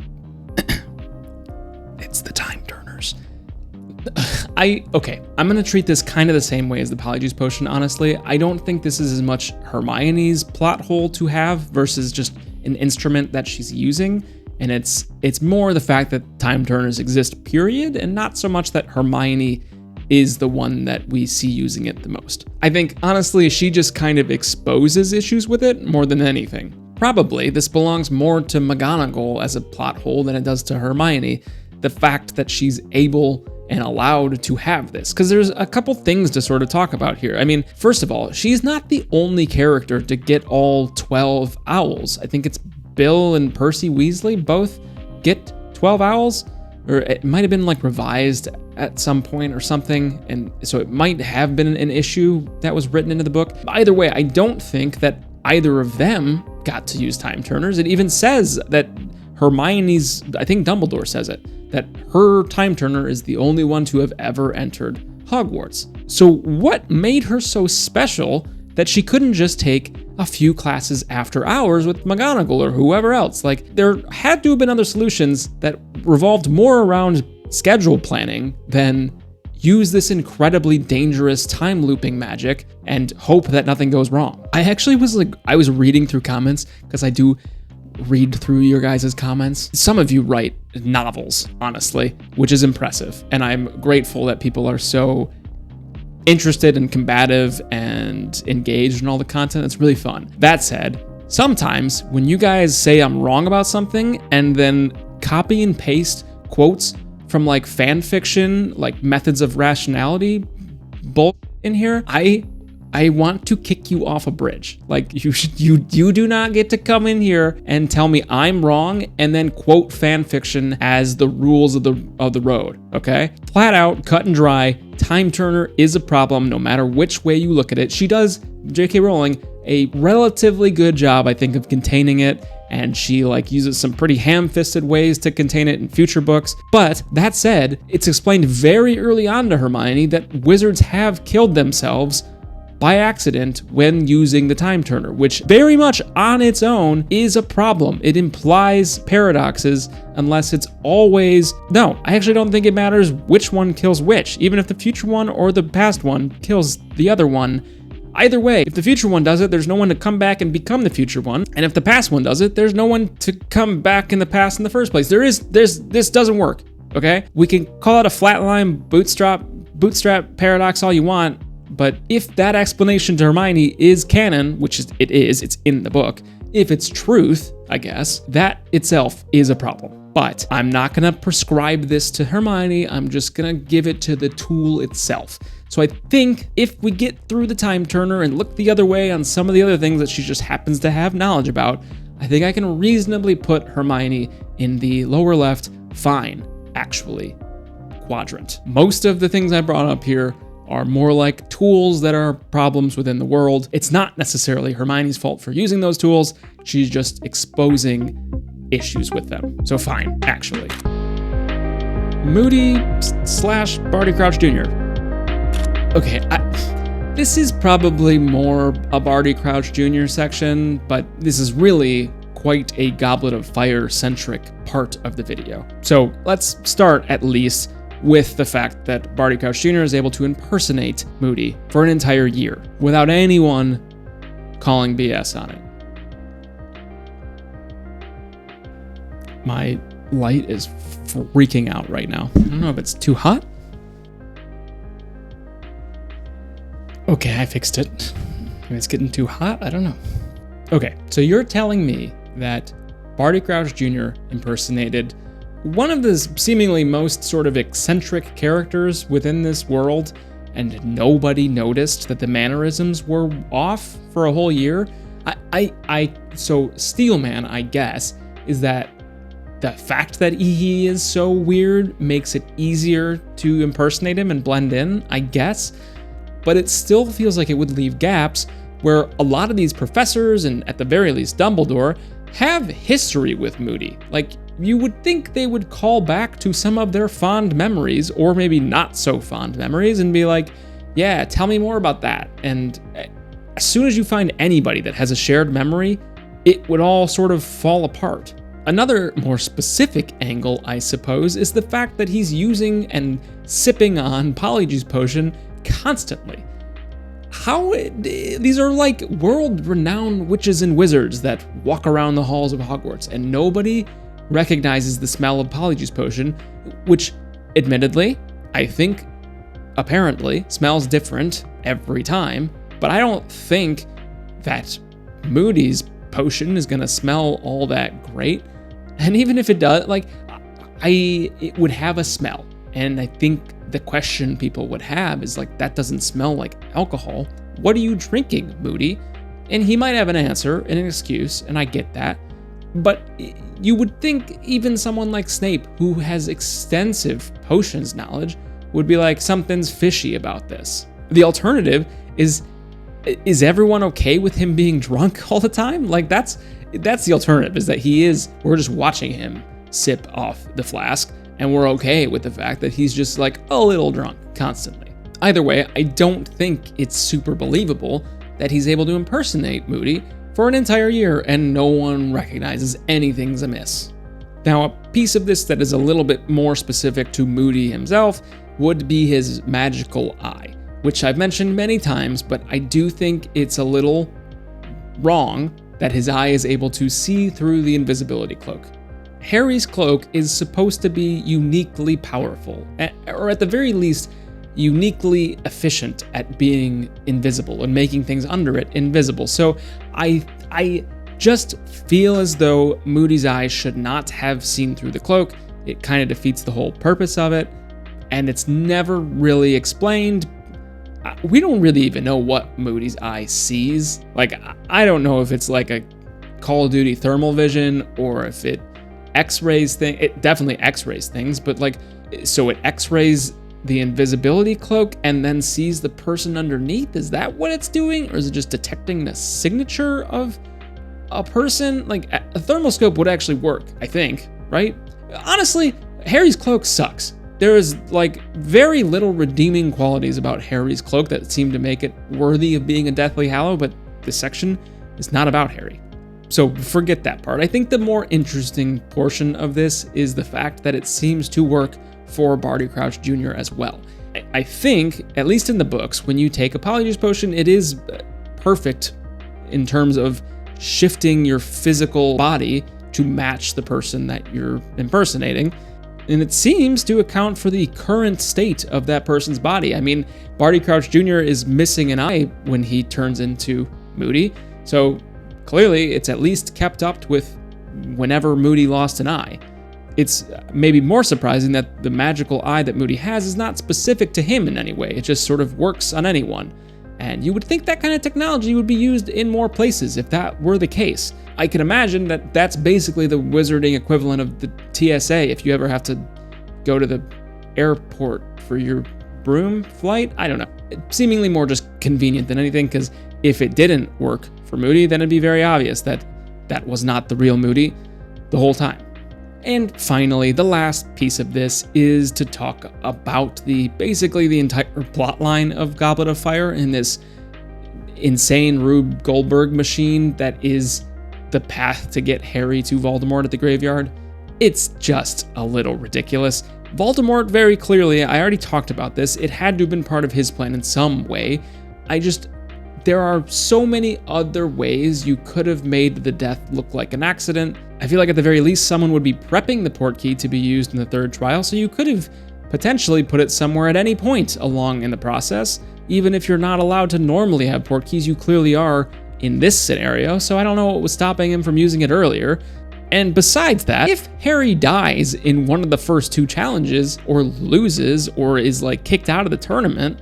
the Time Turners. Okay, I'm gonna treat this kind of the same way as the Polyjuice Potion, honestly. I don't think this is as much Hermione's plot hole to have versus just an instrument that she's using. And it's more the fact that time turners exist, period, and not so much that Hermione is the one that we see using it the most. I think, honestly, she just kind of exposes issues with it more than anything. Probably, this belongs more to McGonagall as a plot hole than it does to Hermione, the fact that she's able and allowed to have this. Because there's a couple things to sort of talk about here. I mean, first of all, she's not the only character to get all 12 owls. I think it's Bill and Percy Weasley both get 12 owls, or it might have been like revised at some point or something, and so it might have been an issue that was written into the book. Either way, I don't think that either of them got to use time turners. It even says that Hermione's, I think Dumbledore says it, that her time turner is the only one to have ever entered Hogwarts. So what made her so special that she couldn't just take a few classes after hours with McGonagall or whoever else? Like, there had to have been other solutions that revolved more around schedule planning than use this incredibly dangerous time looping magic and hope that nothing goes wrong. I was reading through comments, because I do read through your guys' comments. Some of you write novels, honestly, which is impressive. And I'm grateful that people are so interested and combative and engaged in all the content. It's really fun. That said, sometimes when you guys say I'm wrong about something and then copy and paste quotes from like fan fiction, like methods of rationality bull in here, I want to kick you off a bridge. Like, you do not get to come in here and tell me I'm wrong and then quote fan fiction as the rules of the road, okay? Flat out, cut and dry, time turner is a problem no matter which way you look at it. She does, J.K. Rowling, a relatively good job, I think, of containing it, and she like uses some pretty ham-fisted ways to contain it in future books. But that said, it's explained very early on to Hermione that wizards have killed themselves by accident when using the time turner, which very much on its own is a problem. It implies paradoxes unless it's always... No, I actually don't think it matters which one kills which, even if the future one or the past one kills the other one. Either way, if the future one does it, there's no one to come back and become the future one. And if the past one does it, there's no one to come back in the past in the first place. This doesn't work, okay? We can call it a flatline bootstrap paradox all you want, but if that explanation to Hermione is canon, which it's in the book, if it's truth, I guess, that itself is a problem. But I'm not gonna prescribe this to Hermione, I'm just gonna give it to the tool itself. So I think if we get through the time turner and look the other way on some of the other things that she just happens to have knowledge about, I think I can reasonably put Hermione in the lower left, fine, actually, quadrant. Most of the things I brought up here are more like tools that are problems within the world. It's not necessarily Hermione's fault for using those tools. She's just exposing issues with them. So fine, actually. Moody / Barty Crouch Jr. Okay, this is probably more a Barty Crouch Jr. section, but this is really quite a Goblet of Fire-centric part of the video. So let's start at least with the fact that Barty Crouch Jr. is able to impersonate Moody for an entire year without anyone calling BS on it. My light is freaking out right now. I don't know if it's too hot. Okay, I fixed it. Maybe it's getting too hot, I don't know. Okay, so you're telling me that Barty Crouch Jr. impersonated one of the seemingly most sort of eccentric characters within this world, and nobody noticed that the mannerisms were off for a whole year? So Steelman, I guess, is that the fact that he is so weird makes it easier to impersonate him and blend in, I guess, but it still feels like it would leave gaps where a lot of these professors, and at the very least Dumbledore, have history with Moody. Like, you would think they would call back to some of their fond memories, or maybe not so fond memories, and be like, yeah, tell me more about that. And as soon as you find anybody that has a shared memory, it would all sort of fall apart. Another more specific angle, I suppose, is the fact that he's using and sipping on Polyjuice Potion constantly. These are like world-renowned witches and wizards that walk around the halls of Hogwarts, and nobody recognizes the smell of Polyjuice Potion, which, admittedly, I think, apparently, smells different every time, but I don't think that Moody's potion is gonna smell all that great. And even if it does, it would have a smell. And I think the question people would have is like, that doesn't smell like alcohol. What are you drinking, Moody? And he might have an answer and an excuse, and I get that. But you would think even someone like Snape, who has extensive potions knowledge, would be like, something's fishy about this. The alternative is everyone okay with him being drunk all the time? Like that's the alternative, is that we're just watching him sip off the flask, and we're okay with the fact that he's just like a little drunk constantly. Either way, I don't think it's super believable that he's able to impersonate Moody for an entire year and no one recognizes anything's amiss. Now, a piece of this that is a little bit more specific to Moody himself would be his magical eye, which I've mentioned many times, but I do think it's a little wrong that his eye is able to see through the invisibility cloak. Harry's cloak is supposed to be uniquely powerful, or at the very least, uniquely efficient at being invisible and making things under it invisible. So I just feel as though Moody's eye should not have seen through the cloak. It kind of defeats the whole purpose of it, and it's never really explained. We don't really even know what Moody's eye sees. Like, I don't know if it's like a Call of Duty thermal vision or if it X-rays thing. It definitely X-rays things, but like, so it X-rays the invisibility cloak and then sees the person underneath? Is that what it's doing? Or is it just detecting the signature of a person? Like, a thermal scope would actually work, I think, right? Honestly, Harry's cloak sucks. There is like very little redeeming qualities about Harry's cloak that seem to make it worthy of being a Deathly Hallow, but this section is not about Harry. So forget that part. I think the more interesting portion of this is the fact that it seems to work for Barty Crouch Jr. as well. I think, at least in the books, when you take a Polyjuice Potion, it is perfect in terms of shifting your physical body to match the person that you're impersonating. And it seems to account for the current state of that person's body. I mean, Barty Crouch Jr. is missing an eye when he turns into Moody, so clearly it's at least kept up with whenever Moody lost an eye. It's maybe more surprising that the magical eye that Moody has is not specific to him in any way. It just sort of works on anyone. And you would think that kind of technology would be used in more places if that were the case. I can imagine that that's basically the wizarding equivalent of the TSA if you ever have to go to the airport for your broom flight. I don't know. Seemingly more just convenient than anything, because if it didn't work for Moody, then it'd be very obvious that that was not the real Moody the whole time. And finally, the last piece of this is to talk about basically the entire plotline of Goblet of Fire in this insane Rube Goldberg machine that is the path to get Harry to Voldemort at the graveyard. It's just a little ridiculous. Voldemort, very clearly, I already talked about this, it had to have been part of his plan in some way. There are so many other ways you could have made the death look like an accident. I feel like at the very least, someone would be prepping the portkey to be used in the third trial, so you could have potentially put it somewhere at any point along in the process. Even if you're not allowed to normally have portkeys, you clearly are in this scenario, so I don't know what was stopping him from using it earlier. And besides that, if Harry dies in one of the first two challenges, or loses, or is like kicked out of the tournament,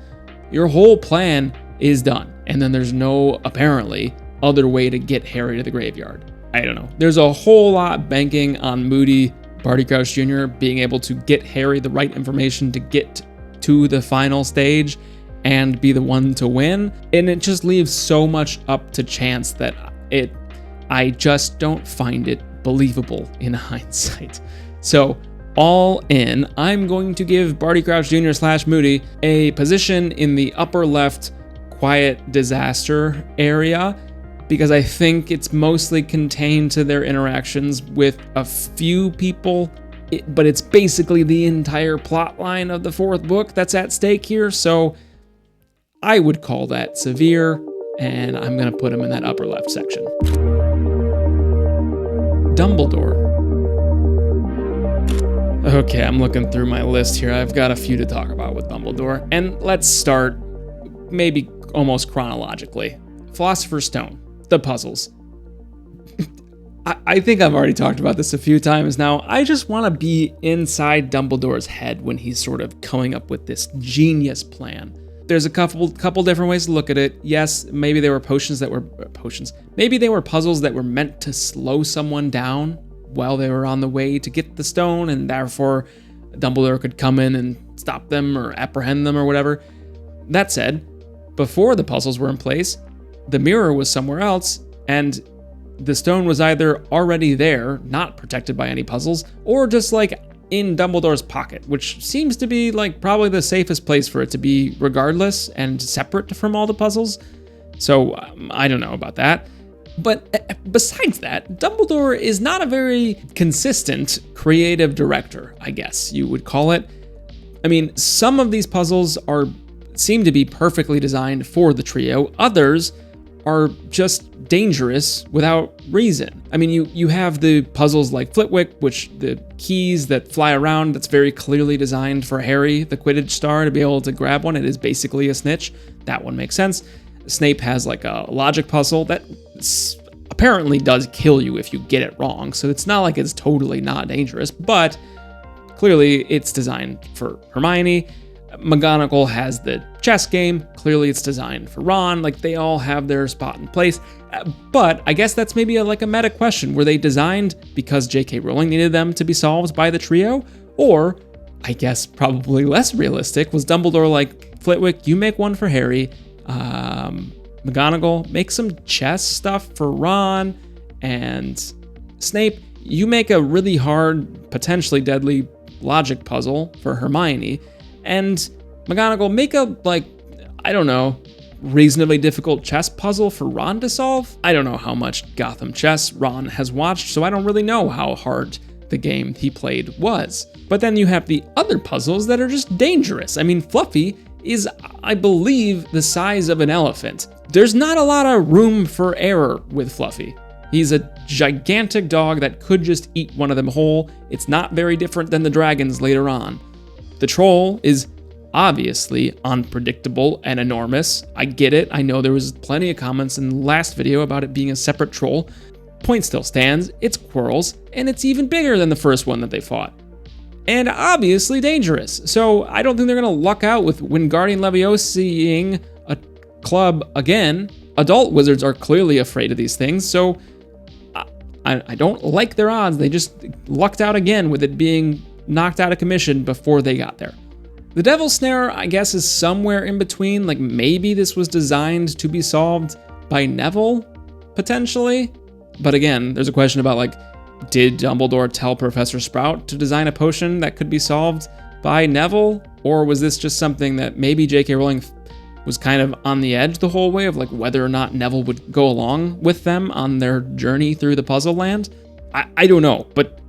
your whole plan is done. And then there's no, apparently, other way to get Harry to the graveyard. I don't know. There's a whole lot banking on Moody, Barty Crouch Jr. being able to get Harry the right information to get to the final stage and be the one to win. And it just leaves so much up to chance that I just don't find it believable in hindsight. So all in, I'm going to give Barty Crouch Jr. / Moody a position in the upper left quiet disaster area, because I think it's mostly contained to their interactions with a few people, but it's basically the entire plot line of the fourth book that's at stake here, so I would call that severe, and I'm going to put him in that upper left section. Dumbledore. Okay, I'm looking through my list here. I've got a few to talk about with Dumbledore, and let's start maybe almost chronologically. Philosopher's Stone, the puzzles. I think I've already talked about this a few times now. I just want to be inside Dumbledore's head when he's sort of coming up with this genius plan. There's a couple different ways to look at it. Yes, maybe there were potions. Maybe they were puzzles that were meant to slow someone down while they were on the way to get the stone, and therefore Dumbledore could come in and stop them or apprehend them or whatever. That said, before the puzzles were in place, the mirror was somewhere else, and the stone was either already there, not protected by any puzzles, or just like in Dumbledore's pocket, which seems to be like probably the safest place for it to be regardless and separate from all the puzzles. So I don't know about that. But besides that, Dumbledore is not a very consistent creative director, I guess you would call it. I mean, some of these puzzles seem to be perfectly designed for the trio. Others are just dangerous without reason. I mean, you have the puzzles like Flitwick, which the keys that fly around, that's very clearly designed for Harry, the Quidditch star, to be able to grab one. It is basically a snitch. That one makes sense. Snape has like a logic puzzle that apparently does kill you if you get it wrong, so it's not like it's totally not dangerous, but clearly it's designed for Hermione. McGonagall has the chess game. Clearly it's designed for Ron. Like, they all have their spot in place. But I guess that's maybe a meta question. Were they designed because J.K. Rowling needed them to be solved by the trio? Or, I guess probably less realistic, was Dumbledore like, Flitwick, you make one for Harry. McGonagall, make some chess stuff for Ron. And Snape, you make a really hard, potentially deadly logic puzzle for Hermione. And McGonagall, make a, reasonably difficult chess puzzle for Ron to solve. I don't know how much Gotham chess Ron has watched, so I don't really know how hard the game he played was. But then you have the other puzzles that are just dangerous. I mean, Fluffy is, I believe, the size of an elephant. There's not a lot of room for error with Fluffy. He's a gigantic dog that could just eat one of them whole. It's not very different than the dragons later on. The troll is obviously unpredictable and enormous. I get it. I know there was plenty of comments in the last video about it being a separate troll. Point still stands. It's Quirrell's, and it's even bigger than the first one that they fought. And obviously dangerous. So I don't think they're going to luck out with Wingardium Leviosaing a club again. Adult wizards are clearly afraid of these things, so I don't like their odds. They just lucked out again with it being knocked out of commission before they got there. The Devil's Snare, I guess, is somewhere in between. Like, maybe this was designed to be solved by Neville, potentially. But again, there's a question about, did Dumbledore tell Professor Sprout to design a potion that could be solved by Neville? Or was this just something that maybe J.K. Rowling was kind of on the edge the whole way of, whether or not Neville would go along with them on their journey through the puzzle land? I don't know, but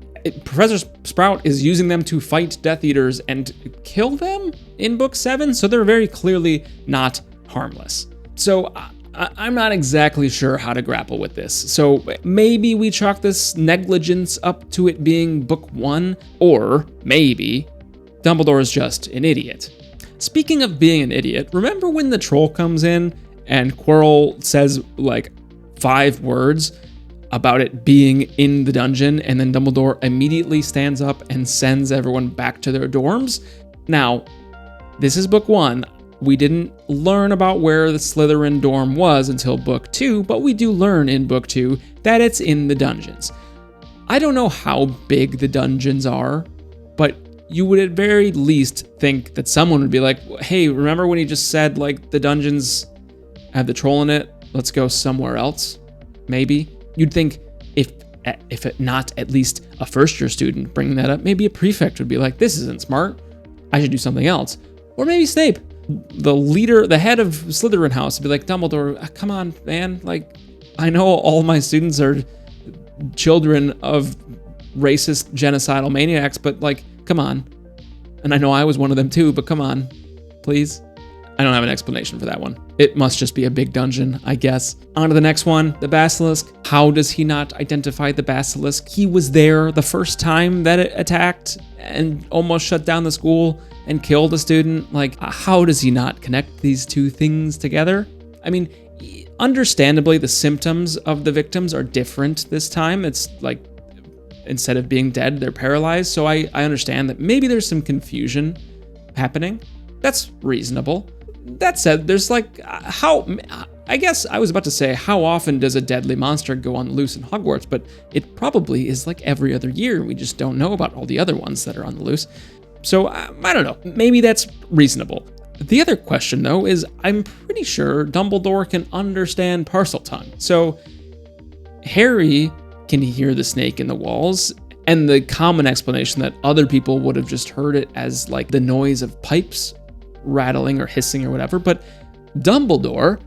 Professor Sprout is using them to fight Death Eaters and kill them in Book 7, so they're very clearly not harmless. So I'm not exactly sure how to grapple with this. So maybe we chalk this negligence up to it being Book 1, or maybe Dumbledore is just an idiot. Speaking of being an idiot, remember when the troll comes in and Quirrell says 5 words about it being in the dungeon, and then Dumbledore immediately stands up and sends everyone back to their dorms? Now, this is Book 1. We didn't learn about where the Slytherin dorm was until Book 2, but we do learn in Book 2 that it's in the dungeons. I don't know how big the dungeons are, but you would at very least think that someone would be like, hey, remember when he just said, the dungeons have the troll in it? Let's go somewhere else, maybe? You'd think if not at least a first-year student bringing that up, maybe a prefect would be like, this isn't smart. I should do something else. Or maybe Snape, the leader, the head of Slytherin House, would be like, Dumbledore, come on, man. I know all my students are children of racist, genocidal maniacs, but like, come on. And I know I was one of them too, but come on, please. I don't have an explanation for that one. It must just be a big dungeon, I guess. On to the next one, the basilisk. How does he not identify the basilisk? He was there the first time that it attacked and almost shut down the school and killed a student. Like, how does he not connect these two things together? I mean, understandably, the symptoms of the victims are different this time. It's like, instead of being dead, they're paralyzed. So I understand that maybe there's some confusion happening. That's reasonable. That said, there's like, I guess I was about to say, how often does a deadly monster go on the loose in Hogwarts? But it probably is like every other year. We just don't know about all the other ones that are on the loose. So I don't know. Maybe that's reasonable. The other question, though, is I'm pretty sure Dumbledore can understand Parseltongue. So Harry can hear the snake in the walls, and the common explanation that other people would have just heard it as like the noise of pipes rattling or hissing or whatever, but Dumbledore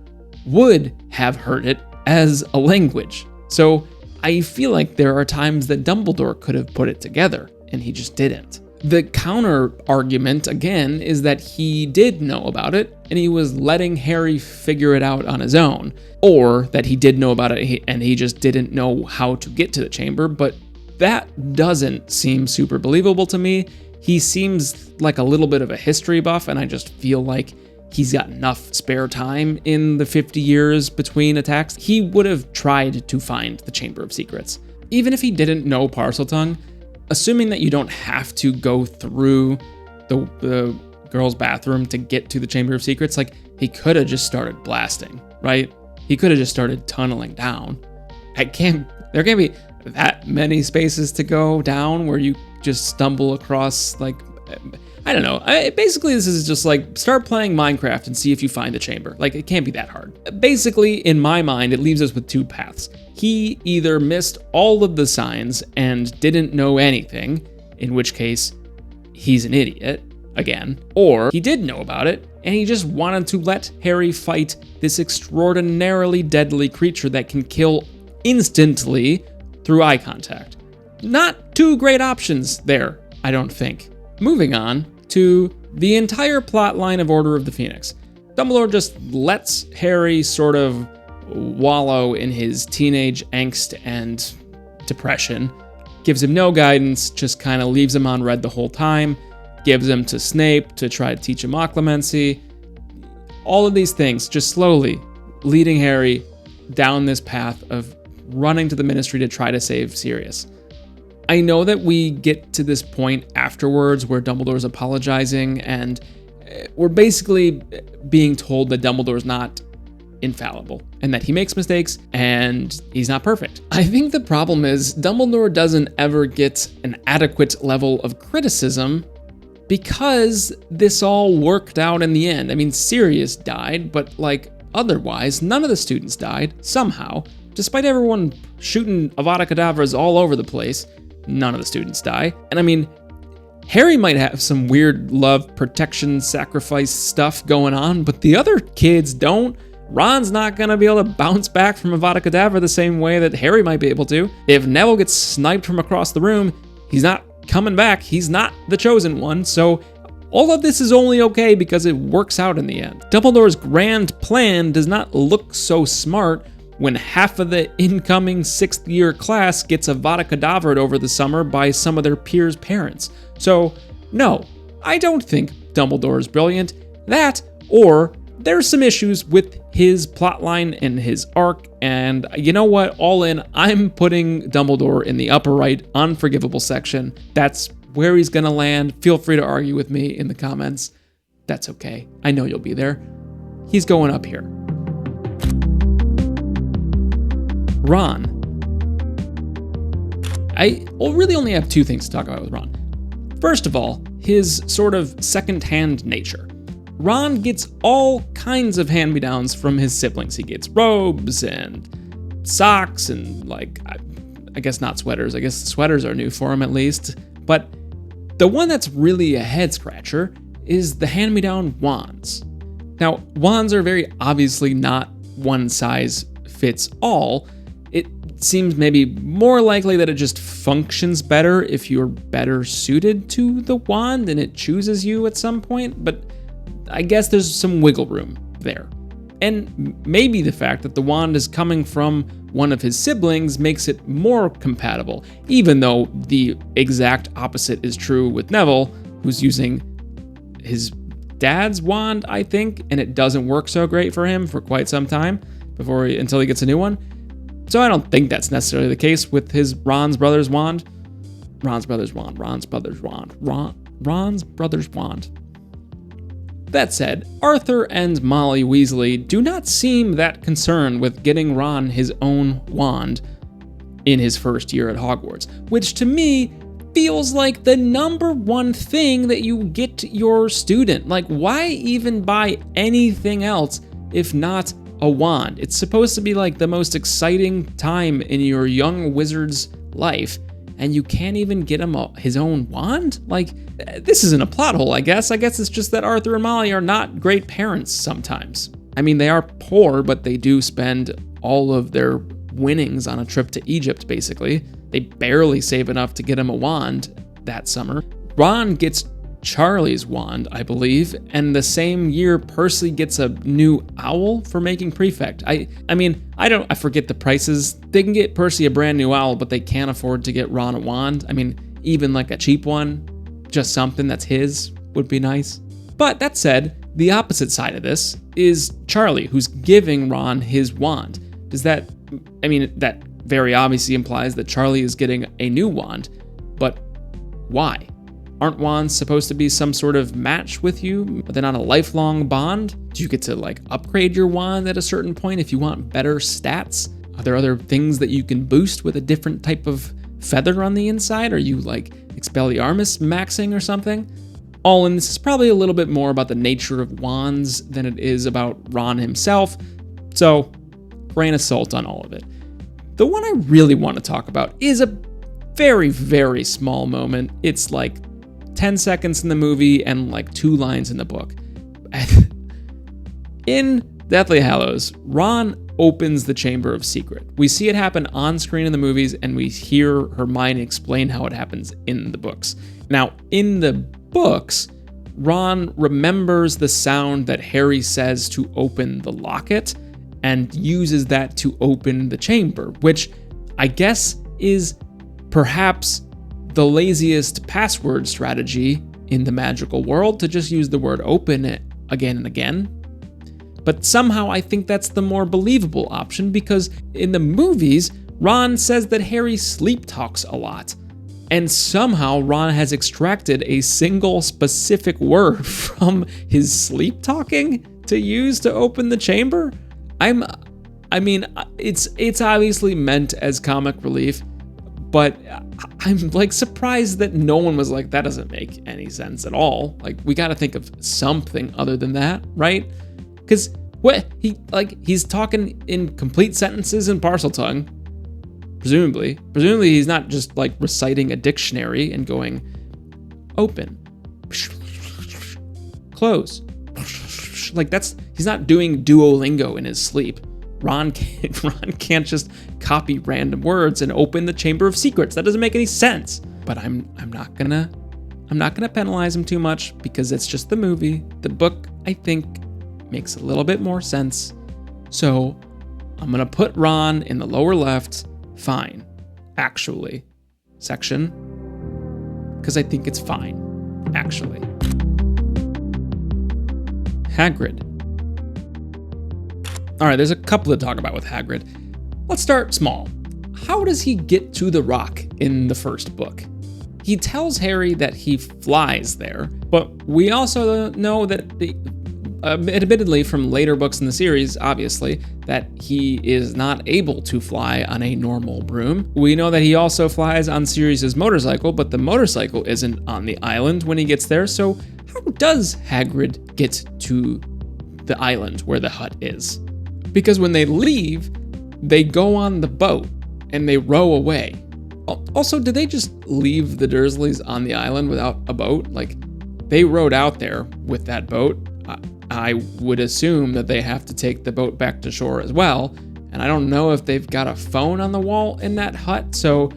would have heard it as a language. So I feel like there are times that Dumbledore could have put it together, and he just didn't. The counter argument, again, is that he did know about it, and he was letting Harry figure it out on his own. Or that he did know about it, and he just didn't know how to get to the chamber, but that doesn't seem super believable to me. He seems like a little bit of a history buff, and I just feel like he's got enough spare time in the 50 years between attacks. He would have tried to find the Chamber of Secrets. Even if he didn't know Parseltongue, assuming that you don't have to go through the girls' bathroom to get to the Chamber of Secrets, like, he could have just started blasting, right? He could have just started tunneling down. There can't be that many spaces to go down where you just stumble across, like, I don't know. Basically, this is just like, start playing Minecraft and see if you find the chamber. Like, it can't be that hard. Basically, in my mind, it leaves us with two paths. He either missed all of the signs and didn't know anything, in which case he's an idiot, again, or he did know about it and he just wanted to let Harry fight this extraordinarily deadly creature that can kill instantly through eye contact. Not two great options there, I don't think. Moving on to the entire plot line of Order of the Phoenix. Dumbledore just lets Harry sort of wallow in his teenage angst and depression, gives him no guidance, just kind of leaves him on red the whole time, gives him to Snape to try to teach him occlumency. All of these things just slowly leading Harry down this path of running to the Ministry to try to save Sirius. I know that we get to this point afterwards where Dumbledore's apologizing, and we're basically being told that Dumbledore's not infallible and that he makes mistakes and he's not perfect. I think the problem is Dumbledore doesn't ever get an adequate level of criticism because this all worked out in the end. I mean, Sirius died, but like otherwise, none of the students died somehow. Despite everyone shooting Avada Kedavras all over the place, none of the students die. And I mean, Harry might have some weird love, protection, sacrifice stuff going on, but the other kids don't. Ron's not gonna be able to bounce back from Avada Kedavra the same way that Harry might be able to. If Neville gets sniped from across the room, he's not coming back. He's not the chosen one. So all of this is only okay because it works out in the end. Dumbledore's grand plan does not look so smart when half of the incoming 6th year class gets Avada Kedavra'd over the summer by some of their peers' parents. So no, I don't think Dumbledore is brilliant. That, or there's some issues with his plotline and his arc, and you know what? All in, I'm putting Dumbledore in the upper right unforgivable section. That's where he's gonna land. Feel free to argue with me in the comments. That's okay. I know you'll be there. He's going up here. Ron. I really only have two things to talk about with Ron. First of all, his sort of second-hand nature. Ron gets all kinds of hand-me-downs from his siblings. He gets robes and socks and, like, I guess not sweaters. I guess the sweaters are new for him at least. But the one that's really a head-scratcher is the hand-me-down wands. Now, wands are very obviously not one size fits all. It seems maybe more likely that it just functions better if you're better suited to the wand and it chooses you at some point, but I guess there's some wiggle room there. And maybe the fact that the wand is coming from one of his siblings makes it more compatible, even though the exact opposite is true with Neville, who's using his dad's wand, I think, and it doesn't work so great for him for quite some time until he gets a new one. So I don't think that's necessarily the case with his Ron's brother's wand. That said, Arthur and Molly Weasley do not seem that concerned with getting Ron his own wand in his first year at Hogwarts, which to me feels like the number one thing that you get your student. Like, why even buy anything else if not a wand? It's supposed to be like the most exciting time in your young wizard's life, and you can't even get him his own wand? Like, this isn't a plot hole, I guess. I guess it's just that Arthur and Molly are not great parents sometimes. I mean, they are poor, but they do spend all of their winnings on a trip to Egypt, basically. They barely save enough to get him a wand that summer. Ron gets Charlie's wand, I believe, and the same year Percy gets a new owl for making prefect. I forget the prices. They can get Percy a brand new owl, but they can't afford to get Ron a wand. I mean, even like a cheap one, just something that's his would be nice. But that said, the opposite side of this is Charlie, who's giving Ron his wand. That very obviously implies that Charlie is getting a new wand, but why? Aren't wands supposed to be some sort of match with you, but they're not a lifelong bond? Do you get to upgrade your wand at a certain point if you want better stats? Are there other things that you can boost with a different type of feather on the inside? Are you Expelliarmus maxing or something? All in, this is probably a little bit more about the nature of wands than it is about Ron himself, so grain of salt on all of it. The one I really want to talk about is a very, very small moment. It's 10 seconds in the movie and 2 lines in the book. In Deathly Hallows, Ron opens the Chamber of Secret. We see it happen on screen in the movies, and we hear Hermione explain how it happens in the books. Now, in the books, Ron remembers the sound that Harry says to open the locket and uses that to open the chamber, which I guess is perhaps the laziest password strategy in the magical world, to just use the word open again and again. But somehow I think that's the more believable option, because in the movies, Ron says that Harry sleep talks a lot. And somehow Ron has extracted a single specific word from his sleep talking to use to open the chamber. It's obviously meant as comic relief, but I'm surprised that no one was like, that doesn't make any sense at all. We got to think of something other than that, right? Because he's talking in complete sentences in Parseltongue, presumably he's not just reciting a dictionary and going open, close, he's not doing Duolingo in his sleep. Ron can't just copy random words and open the Chamber of Secrets. That doesn't make any sense. But I'm not gonna penalize him too much, because it's just the movie. The book, I think, makes a little bit more sense. So I'm gonna put Ron in the lower left, fine, actually, section, because I think it's fine, actually. Hagrid. All right, there's a couple to talk about with Hagrid. Let's start small. How does he get to the rock in the first book? He tells Harry that he flies there, but we also know that, admittedly from later books in the series, obviously, that he is not able to fly on a normal broom. We know that he also flies on Sirius's motorcycle, but the motorcycle isn't on the island when he gets there, so how does Hagrid get to the island where the hut is? Because when they leave, they go on the boat and they row away. Also, did they just leave the Dursleys on the island without a boat? They rowed out there with that boat. I would assume that they have to take the boat back to shore as well. And I don't know if they've got a phone on the wall in that hut. So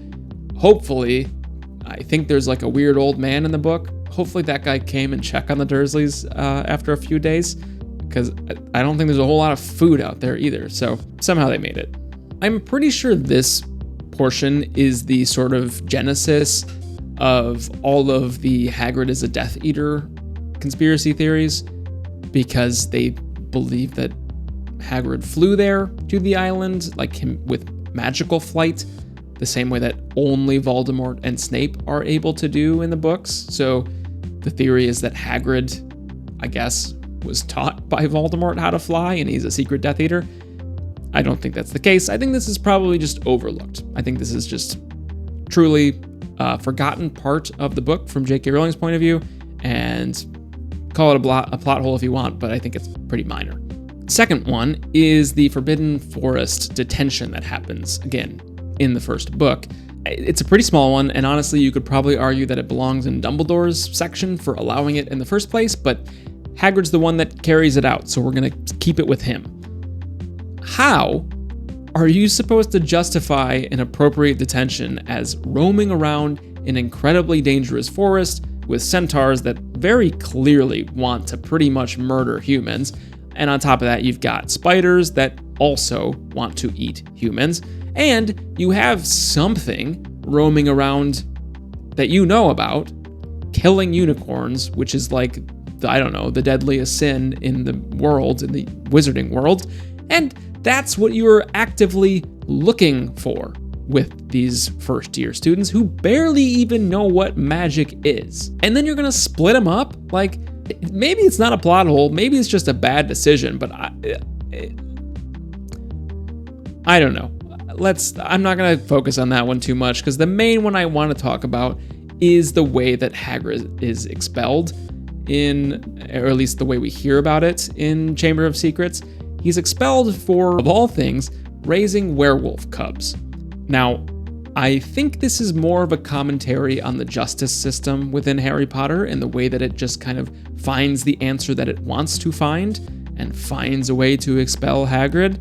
hopefully, I think there's like a weird old man in the book. Hopefully that guy came and checked on the Dursleys after a few days, because I don't think there's a whole lot of food out there either. So somehow they made it. I'm pretty sure this portion is the sort of genesis of all of the Hagrid is a Death Eater conspiracy theories, because they believe that Hagrid flew there to the island, like him with magical flight, the same way that only Voldemort and Snape are able to do in the books. So the theory is that Hagrid, I guess, was taught by Voldemort how to fly and he's a secret Death Eater. I don't think that's the case. I think this is probably just overlooked. I think this is just truly a forgotten part of the book from J.K. Rowling's point of view, and call it a plot hole if you want, but I think it's pretty minor. Second one is the Forbidden Forest detention that happens, again, in the first book. It's a pretty small one, and honestly, you could probably argue that it belongs in Dumbledore's section for allowing it in the first place, but Hagrid's the one that carries it out, so we're going to keep it with him. How are you supposed to justify an appropriate detention as roaming around an incredibly dangerous forest with centaurs that very clearly want to pretty much murder humans? And on top of that, you've got spiders that also want to eat humans. And you have something roaming around that you know about, killing unicorns, which is like, I don't know, the deadliest sin in the world, in the wizarding world. And that's what you're actively looking for with these first year students who barely even know what magic is. And then you're gonna split them up? Like, maybe it's not a plot hole, maybe it's just a bad decision, but I don't know. I'm not gonna focus on that one too much, because the main one I want to talk about is the way that Hagrid is expelled or at least the way we hear about it in Chamber of Secrets. He's expelled for, of all things, raising werewolf cubs. Now, I think this is more of a commentary on the justice system within Harry Potter and the way that it just kind of finds the answer that it wants to find and finds a way to expel Hagrid.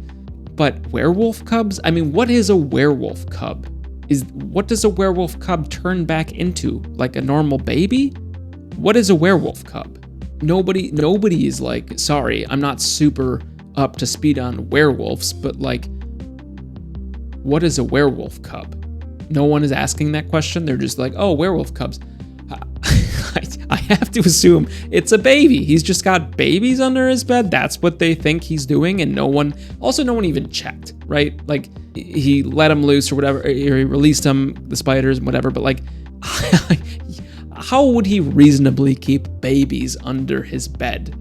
But werewolf cubs? I mean, what is a werewolf cub? What does a werewolf cub turn back into? Like a normal baby? What is a werewolf cub? Nobody is like, sorry, I'm not super up to speed on werewolves, but like, what is a werewolf cub? No one is asking that question. They're just like, oh, werewolf cubs. I have to assume it's a baby. He's just got babies under his bed. That's what they think he's doing. And no one even checked, right? Like, he let him loose or whatever, or he released him, the spiders and whatever. But like, how would he reasonably keep babies under his bed?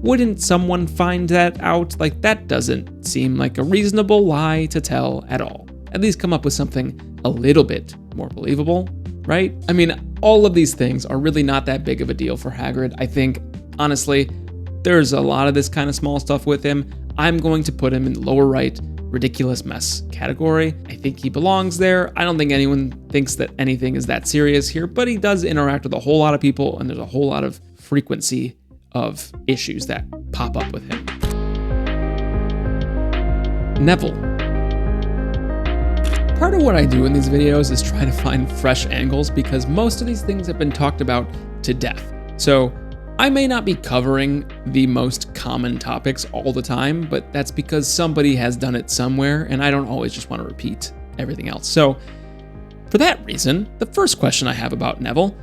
Wouldn't someone find that out? Like, that doesn't seem like a reasonable lie to tell at all. At least come up with something a little bit more believable, right? I mean, all of these things are really not that big of a deal for Hagrid. I think, honestly, there's a lot of this kind of small stuff with him. I'm going to put him in the lower right, ridiculous mess category. I think he belongs there. I don't think anyone thinks that anything is that serious here, but he does interact with a whole lot of people, and there's a whole lot of frequency of issues that pop up with him. Neville. Part of what I do in these videos is try to find fresh angles, because most of these things have been talked about to death. So I may not be covering the most common topics all the time, but that's because somebody has done it somewhere, and I don't always just want to repeat everything else. So for that reason, the first question I have about Neville,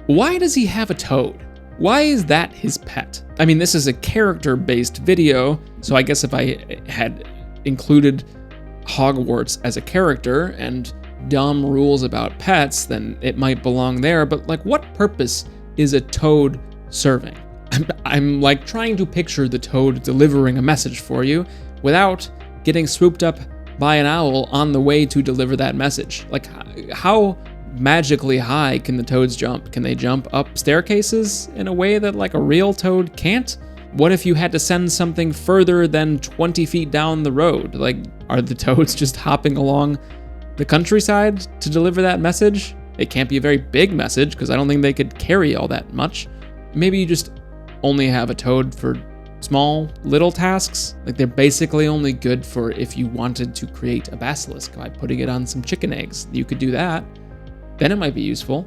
why does he have a toad? Why is that his pet? I mean, this is a character-based video, so I guess if I had included Hogwarts as a character and dumb rules about pets, then it might belong there, but like, what purpose is a toad serving? I'm like trying to picture the toad delivering a message for you without getting swooped up by an owl on the way to deliver that message. Like, how magically high can the toads jump? Can they jump up staircases in a way that like a real toad can't? What if you had to send something further than 20 feet down the road? Like, are the toads just hopping along the countryside to deliver that message? It can't be a very big message, because I don't think they could carry all that much. Maybe you just only have a toad for small, little tasks. Like, they're basically only good for if you wanted to create a basilisk by putting it on some chicken eggs. You could do that. Then it might be useful.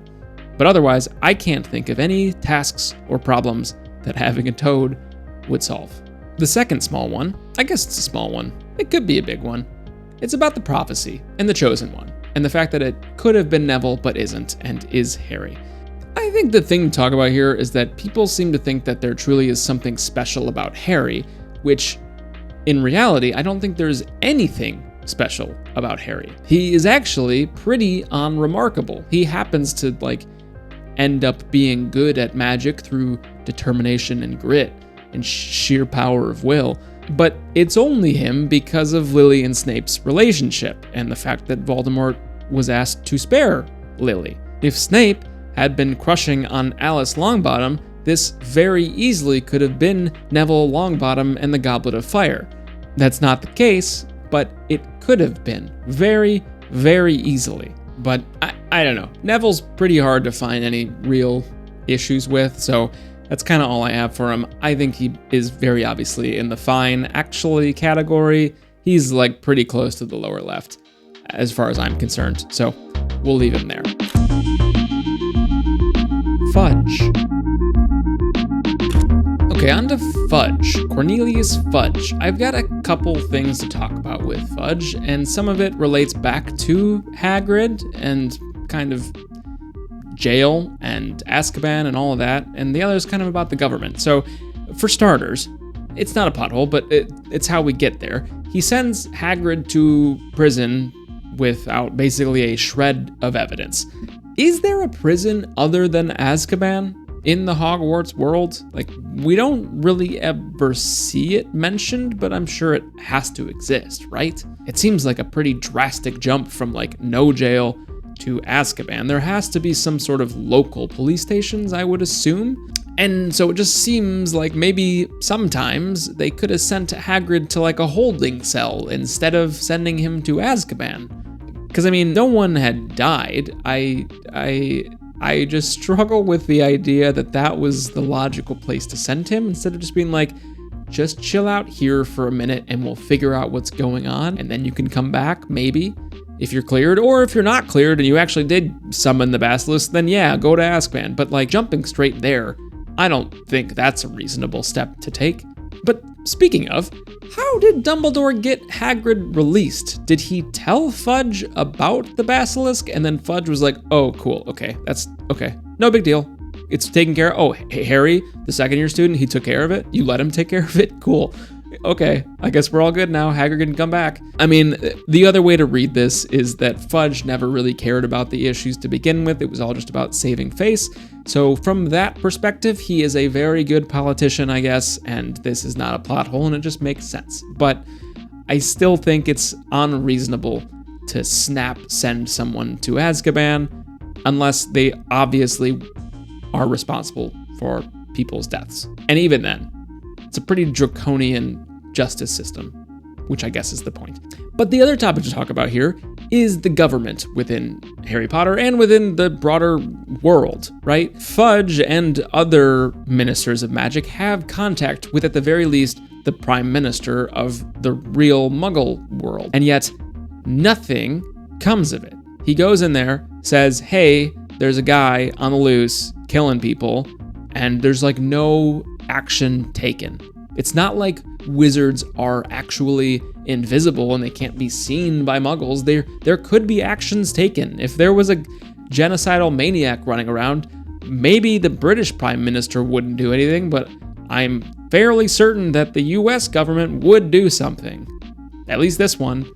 But otherwise, I can't think of any tasks or problems that having a toad would solve. The second small one, I guess it's a small one. It could be a big one. It's about the prophecy and the chosen one, and the fact that it could have been Neville but isn't, and is Harry. I think the thing to talk about here is that people seem to think that there truly is something special about Harry, which in reality, I don't think there's anything special about Harry. He is actually pretty unremarkable. He happens to end up being good at magic through determination and grit and sheer power of will. But it's only him because of Lily and Snape's relationship and the fact that Voldemort was asked to spare Lily. If Snape had been crushing on Alice Longbottom, this very easily could have been Neville Longbottom and the Goblet of Fire. That's not the case, but it could have been very, very easily. But I don't know. Neville's pretty hard to find any real issues with, so that's kind of all I have for him. I think he is very obviously in the fine actually category. He's pretty close to the lower left as far as I'm concerned, so we'll leave him there. Fudge. Okay, on to Fudge. Cornelius Fudge. I've got a couple things to talk about with Fudge, and some of it relates back to Hagrid and kind of jail and Azkaban and all of that, and the other is kind of about the government. So, for starters, it's not a pothole, but it's how we get there. He sends Hagrid to prison without basically a shred of evidence. Is there a prison other than Azkaban in the Hogwarts world? We don't really ever see it mentioned, but I'm sure it has to exist, right? It seems like a pretty drastic jump from no jail to Azkaban. There has to be some sort of local police stations, I would assume. And so it just seems like maybe sometimes they could have sent Hagrid to a holding cell instead of sending him to Azkaban. Because no one had died. I just struggle with the idea that was the logical place to send him instead of just being just chill out here for a minute and we'll figure out what's going on and then you can come back, maybe, if you're cleared. Or if you're not cleared and you actually did summon the basilisk, then yeah, go to Azkaban. But jumping straight there, I don't think that's a reasonable step to take. But speaking of, how did Dumbledore get Hagrid released? Did he tell Fudge about the basilisk and then Fudge was oh, cool, okay, that's okay, no big deal. It's taken care of. Oh, Harry, the second year student, he took care of it? You let him take care of it? Cool. Okay, I guess we're all good now. Hagrid can come back. The other way to read this is that Fudge never really cared about the issues to begin with. It was all just about saving face. So from that perspective, he is a very good politician, I guess, and this is not a plot hole and it just makes sense. But I still think it's unreasonable to send someone to Azkaban unless they obviously are responsible for people's deaths. And even then, it's a pretty draconian justice system, which I guess is the point. But the other topic to talk about here is the government within Harry Potter and within the broader world, right? Fudge and other ministers of magic have contact with, at the very least, the prime minister of the real Muggle world. And yet, nothing comes of it. He goes in there, says, hey, there's a guy on the loose killing people, and there's no action taken. It's not like wizards are actually invisible and they can't be seen by muggles. There could be actions taken. If there was a genocidal maniac running around, maybe the British Prime Minister wouldn't do anything, but I'm fairly certain that the US government would do something. At least this one.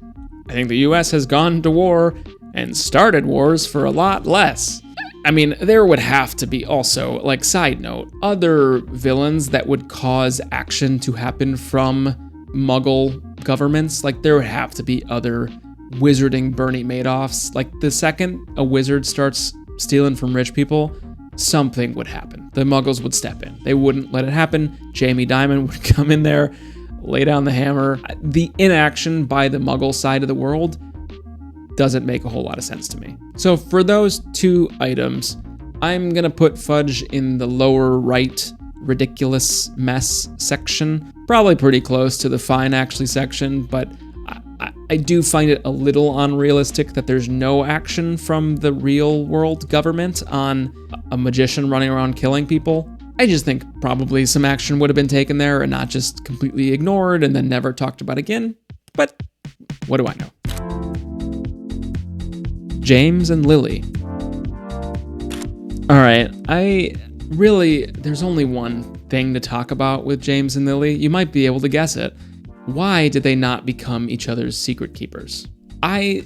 I think the US has gone to war and started wars for a lot less. There would have to be also, side note, other villains that would cause action to happen from Muggle governments. There would have to be other wizarding Bernie Madoffs. The second a wizard starts stealing from rich people, something would happen. The Muggles would step in. They wouldn't let it happen. Jamie Dimon would come in there, lay down the hammer. The inaction by the Muggle side of the world doesn't make a whole lot of sense to me. So for those two items, I'm gonna put Fudge in the lower right ridiculous mess section. Probably pretty close to the fine actually section, but I do find it a little unrealistic that there's no action from the real world government on a magician running around killing people. I just think probably some action would have been taken there and not just completely ignored and then never talked about again. But what do I know? James and Lily. All right, there's only one thing to talk about with James and Lily. You might be able to guess it. Why did they not become each other's secret keepers? I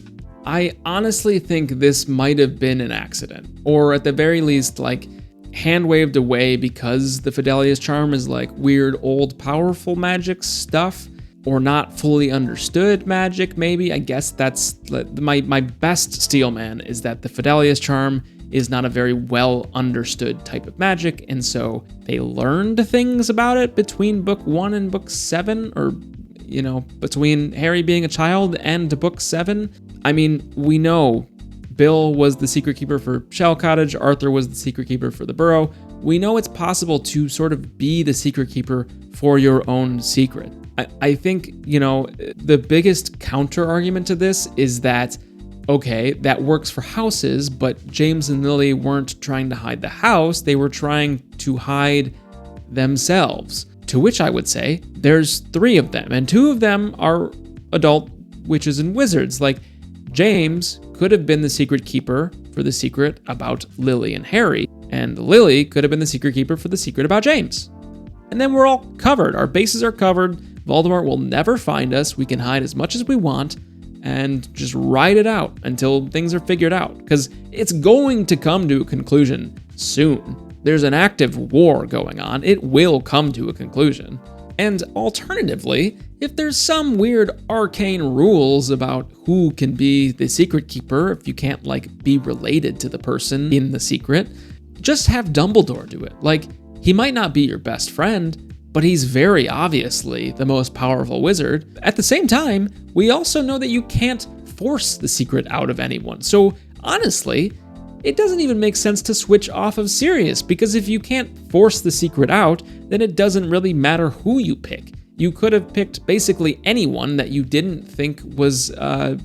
honestly think this might have been an accident, or at the very least, like, hand-waved away because the Fidelius charm is like weird, old, powerful magic stuff, or not fully understood magic, maybe. I guess that's my best steel man is that the Fidelius charm is not a very well understood type of magic, and so they learned things about it between book 1 and book 7, or, you know, between Harry being a child and book 7. I mean, we know Bill was the secret keeper for Shell Cottage, Arthur was the secret keeper for the Burrow. We know it's possible to sort of be the secret keeper for your own secret. I think, you know, the biggest counter argument to this is that, okay, that works for houses, but James and Lily weren't trying to hide the house, they were trying to hide themselves. To which I would say, there's 3 of them, and 2 of them are adult witches and wizards. Like, James could have been the secret keeper for the secret about Lily and Harry, and Lily could have been the secret keeper for the secret about James. And then we're all covered. Our bases are covered. Voldemort will never find us. We can hide as much as we want and just ride it out until things are figured out, because it's going to come to a conclusion soon. There's an active war going on. It will come to a conclusion. And alternatively, if there's some weird arcane rules about who can be the secret keeper, if you can't, like, be related to the person in the secret, just have Dumbledore do it. Like, he might not be your best friend, but he's very obviously the most powerful wizard. At the same time, we also know that you can't force the secret out of anyone. So honestly, it doesn't even make sense to switch off of Sirius, because if you can't force the secret out, then it doesn't really matter who you pick. You could have picked basically anyone that you didn't think was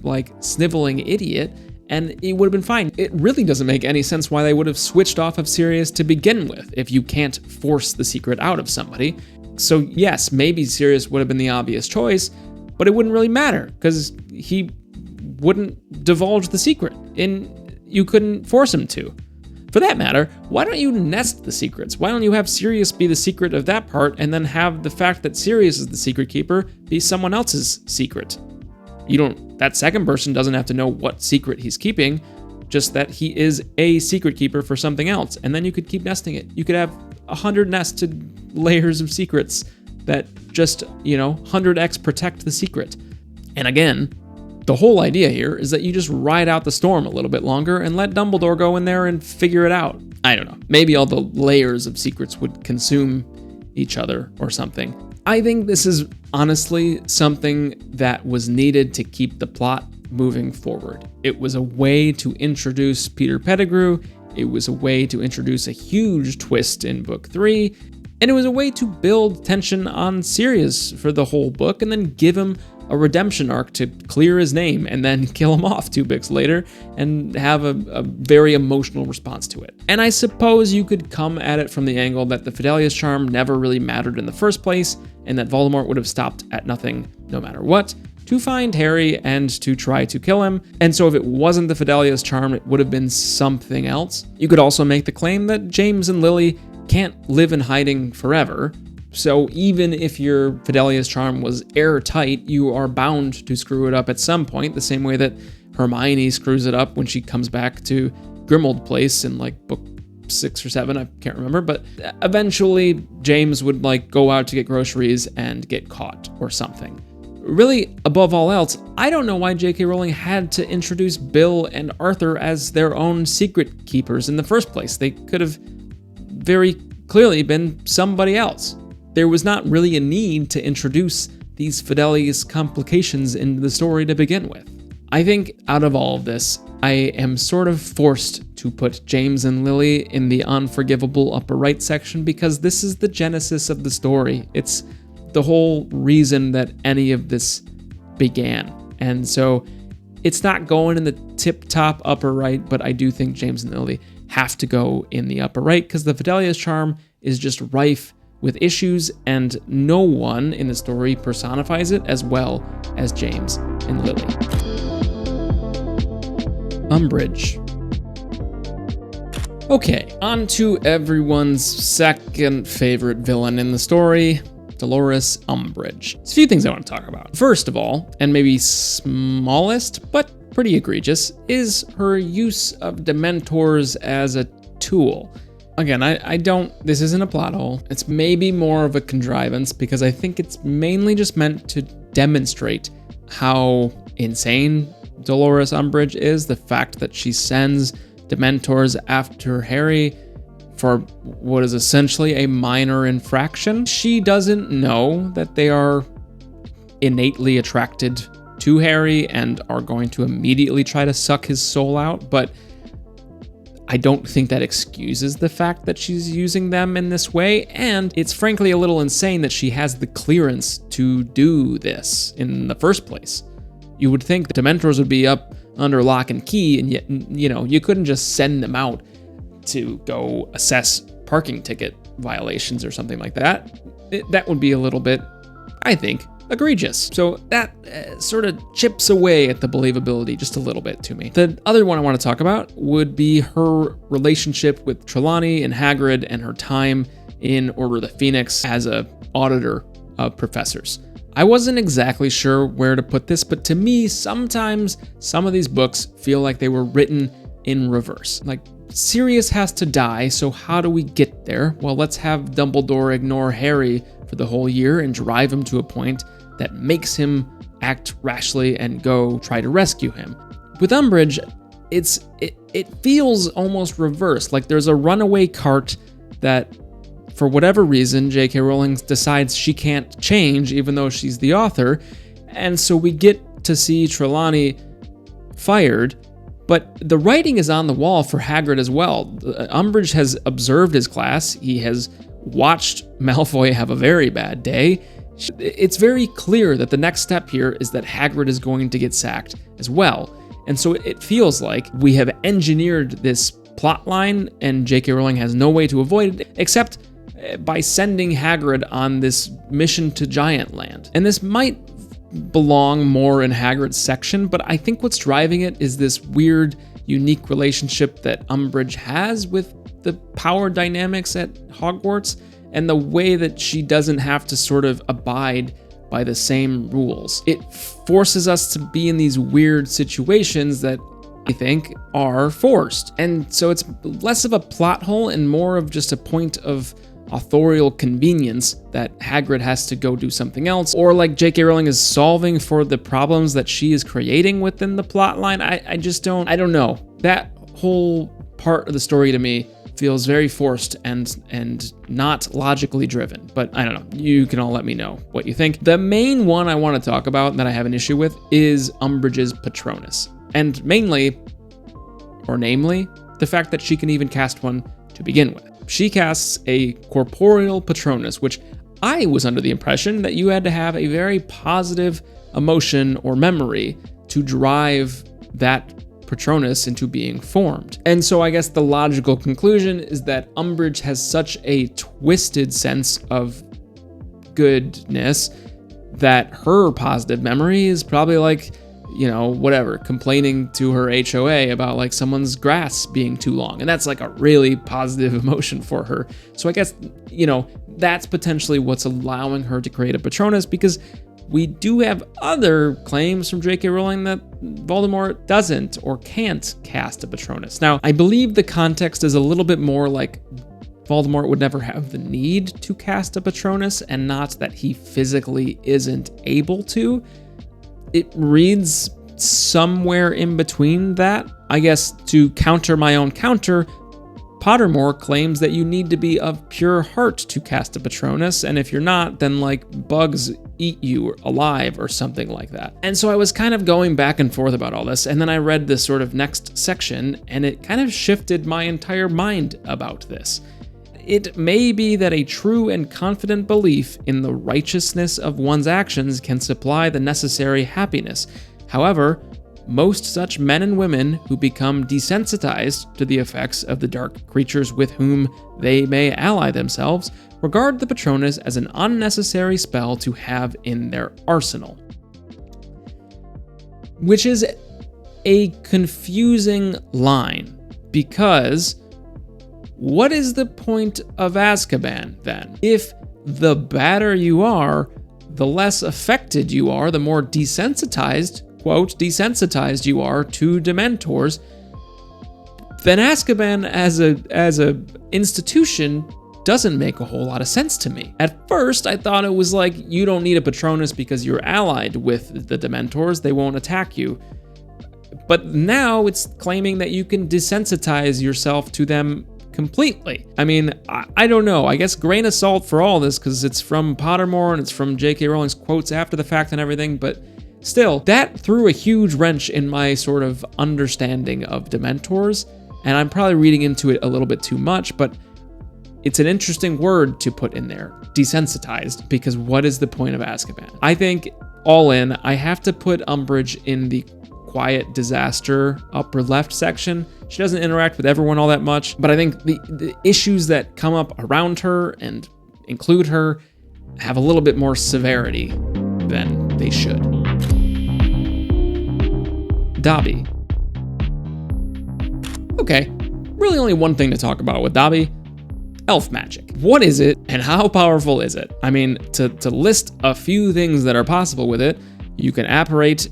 like sniveling idiot, and it would have been fine. It really doesn't make any sense why they would have switched off of Sirius to begin with if you can't force the secret out of somebody. So yes, maybe Sirius would have been the obvious choice, but it wouldn't really matter because he wouldn't divulge the secret, and you couldn't force him to. For that matter, why don't you nest the secrets? Why don't you have Sirius be the secret of that part, and then have the fact that Sirius is the secret keeper be someone else's secret? That second person doesn't have to know what secret he's keeping, just that he is a secret keeper for something else, and then you could keep nesting it. You could have 100 nested layers of secrets that just, 100x protect the secret. And again, the whole idea here is that you just ride out the storm a little bit longer and let Dumbledore go in there and figure it out. I don't know. Maybe all the layers of secrets would consume each other or something. I think this is honestly something that was needed to keep the plot moving forward. It was a way to introduce Peter Pettigrew. It was a way to introduce a huge twist in book 3. And it was a way to build tension on Sirius for the whole book and then give him a redemption arc to clear his name and then kill him off 2 books later and have a very emotional response to it. And I suppose you could come at it from the angle that the Fidelius charm never really mattered in the first place and that Voldemort would have stopped at nothing no matter what to find Harry and to try to kill him. And so if it wasn't the Fidelius charm, it would have been something else. You could also make the claim that James and Lily can't live in hiding forever. So even if your Fidelius charm was airtight, you are bound to screw it up at some point, the same way that Hermione screws it up when she comes back to Grimmauld Place in like book 6 or 7, I can't remember, but eventually James would like go out to get groceries and get caught or something. Really, above all else, I don't know why J.K. Rowling had to introduce Bill and Arthur as their own secret keepers in the first place. They could have very clearly been somebody else. There was not really a need to introduce these Fidelius complications into the story to begin with. I think out of all of this, I am sort of forced to put James and Lily in the unforgivable upper right section because this is the genesis of the story. It's the whole reason that any of this began. And so it's not going in the tip-top upper right, but I do think James and Lily have to go in the upper right because the Fidelius charm is just rife with issues, and no one in the story personifies it as well as James and Lily. Umbridge. Okay, on to everyone's second favorite villain in the story, Dolores Umbridge. There's a few things I want to talk about. First of all, and maybe smallest, but pretty egregious, is her use of Dementors as a tool. Again, this isn't a plot hole. It's maybe more of a contrivance because I think it's mainly just meant to demonstrate how insane Dolores Umbridge is. The fact that she sends Dementors after Harry for what is essentially a minor infraction. She doesn't know that they are innately attracted to Harry and are going to immediately try to suck his soul out, but I don't think that excuses the fact that she's using them in this way, and it's frankly a little insane that she has the clearance to do this in the first place. You would think the Dementors would be up under lock and key, and yet, you couldn't just send them out to go assess parking ticket violations or something like that. That would be a little bit, I think, egregious. So that sort of chips away at the believability just a little bit to me. The other one I want to talk about would be her relationship with Trelawney and Hagrid and her time in Order of the Phoenix as a auditor of professors. I wasn't exactly sure where to put this, but to me, sometimes some of these books feel like they were written in reverse. Like, Sirius has to die, so how do we get there? Well, let's have Dumbledore ignore Harry for the whole year and drive him to a point that makes him act rashly and go try to rescue him. With Umbridge, it feels almost reversed. Like there's a runaway cart that, for whatever reason, J.K. Rowling decides she can't change, even though she's the author. And so we get to see Trelawney fired, but the writing is on the wall for Hagrid as well. Umbridge has observed his class. He has watched Malfoy have a very bad day. It's very clear that the next step here is that Hagrid is going to get sacked as well. And so it feels like we have engineered this plot line and J.K. Rowling has no way to avoid it except by sending Hagrid on this mission to Giant Land. And this might belong more in Hagrid's section, but I think what's driving it is this weird, unique relationship that Umbridge has with the power dynamics at Hogwarts and the way that she doesn't have to sort of abide by the same rules. It forces us to be in these weird situations that I think are forced. And so it's less of a plot hole and more of just a point of authorial convenience that Hagrid has to go do something else, or like J.K. Rowling is solving for the problems that she is creating within the plot line. I don't know. That whole part of the story to me feels very forced and not logically driven, but I don't know. You can all let me know what you think. The main one I want to talk about that I have an issue with is Umbridge's Patronus, and namely, the fact that she can even cast one to begin with. She casts a corporeal Patronus, which I was under the impression that you had to have a very positive emotion or memory to drive that Patronus into being formed. And so I guess the logical conclusion is that Umbridge has such a twisted sense of goodness that her positive memory is probably like, complaining to her HOA about like someone's grass being too long. And that's like a really positive emotion for her. So I guess, that's potentially what's allowing her to create a Patronus, because we do have other claims from J.K. Rowling that Voldemort doesn't or can't cast a Patronus. Now, I believe the context is a little bit more like Voldemort would never have the need to cast a Patronus and not that he physically isn't able to. It reads somewhere in between that. I guess to counter my own counter, Pottermore claims that you need to be of pure heart to cast a Patronus, and if you're not, then like bugs eat you alive or something like that. And so I was kind of going back and forth about all this, and then I read this sort of next section, and it kind of shifted my entire mind about this. It may be that a true and confident belief in the righteousness of one's actions can supply the necessary happiness. However, most such men and women who become desensitized to the effects of the dark creatures with whom they may ally themselves regard the Patronus as an unnecessary spell to have in their arsenal. Which is a confusing line, because what is the point of Azkaban then? If the badder you are, the less affected you are, the more desensitized, quote, desensitized you are to Dementors, then Azkaban as a institution doesn't make a whole lot of sense to me. At first, I thought it was like, you don't need a Patronus because you're allied with the Dementors, they won't attack you. But now it's claiming that you can desensitize yourself to them completely. I mean, I don't know. I guess grain of salt for all this, because it's from Pottermore and it's from J.K. Rowling's quotes after the fact and everything, but still, that threw a huge wrench in my sort of understanding of Dementors, and I'm probably reading into it a little bit too much, but it's an interesting word to put in there, desensitized, because what is the point of Azkaban? I think, all in, I have to put Umbridge in the quiet disaster upper left section. She doesn't interact with everyone all that much, but I think the issues that come up around her and include her have a little bit more severity than they should. Dobby. Okay, really only one thing to talk about with Dobby. Elf magic. What is it and how powerful is it? I mean, to list a few things that are possible with it, you can apparate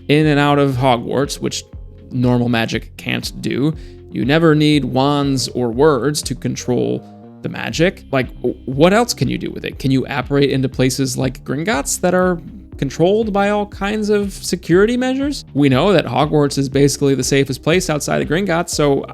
in and out of Hogwarts, which normal magic can't do. You never need wands or words to control the magic. Like, what else can you do with it? Can you apparate into places like Gringotts that are controlled by all kinds of security measures? We know that Hogwarts is basically the safest place outside of Gringotts, so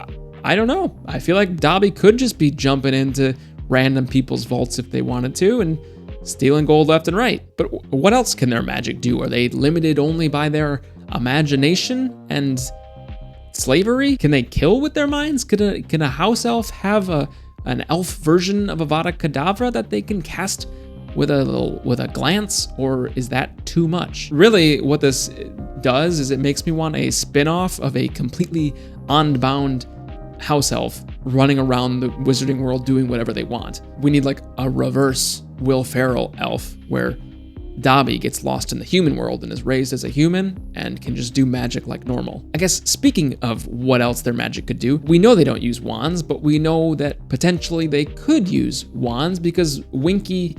I don't know. I feel like Dobby could just be jumping into random people's vaults if they wanted to and stealing gold left and right. But what else can their magic do? Are they limited only by their imagination and slavery? Can they kill with their minds? Can a house elf have an elf version of Avada Kedavra that they can cast with a glance, or is that too much? Really, what this does is it makes me want a spin-off of a completely unbound house elf running around the wizarding world doing whatever they want. We need like a reverse Will Ferrell elf where Dobby gets lost in the human world and is raised as a human and can just do magic like normal. I guess speaking of what else their magic could do, we know they don't use wands, but we know that potentially they could use wands because Winky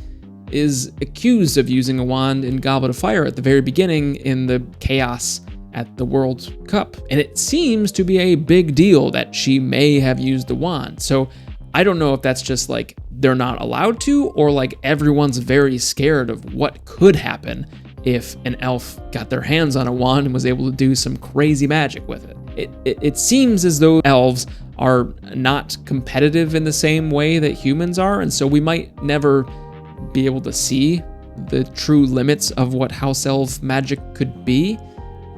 is accused of using a wand in Goblet of Fire at the very beginning in the chaos at the World Cup. And it seems to be a big deal that she may have used the wand. So I don't know if that's just like they're not allowed to, or like everyone's very scared of what could happen if an elf got their hands on a wand and was able to do some crazy magic with it. It seems as though elves are not competitive in the same way that humans are, and so we might never be able to see the true limits of what house elf magic could be.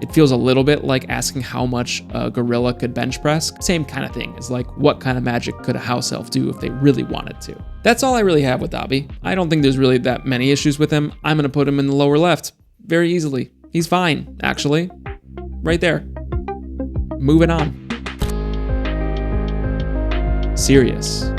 It feels a little bit like asking how much a gorilla could bench press. Same kind of thing. It's like, what kind of magic could a house elf do if they really wanted to? That's all I really have with Dobby. I don't think there's really that many issues with him. I'm gonna put him in the lower left very easily. He's fine, actually. Right there. Moving on. Sirius.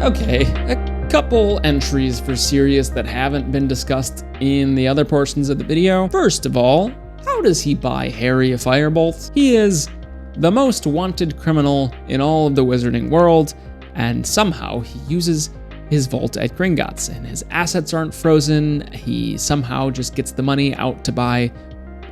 Okay, a couple entries for Sirius that haven't been discussed in the other portions of the video. First of all, how does he buy Harry a firebolt? He is the most wanted criminal in all of the wizarding world, and somehow he uses his vault at Gringotts, and his assets aren't frozen. He somehow just gets the money out to buy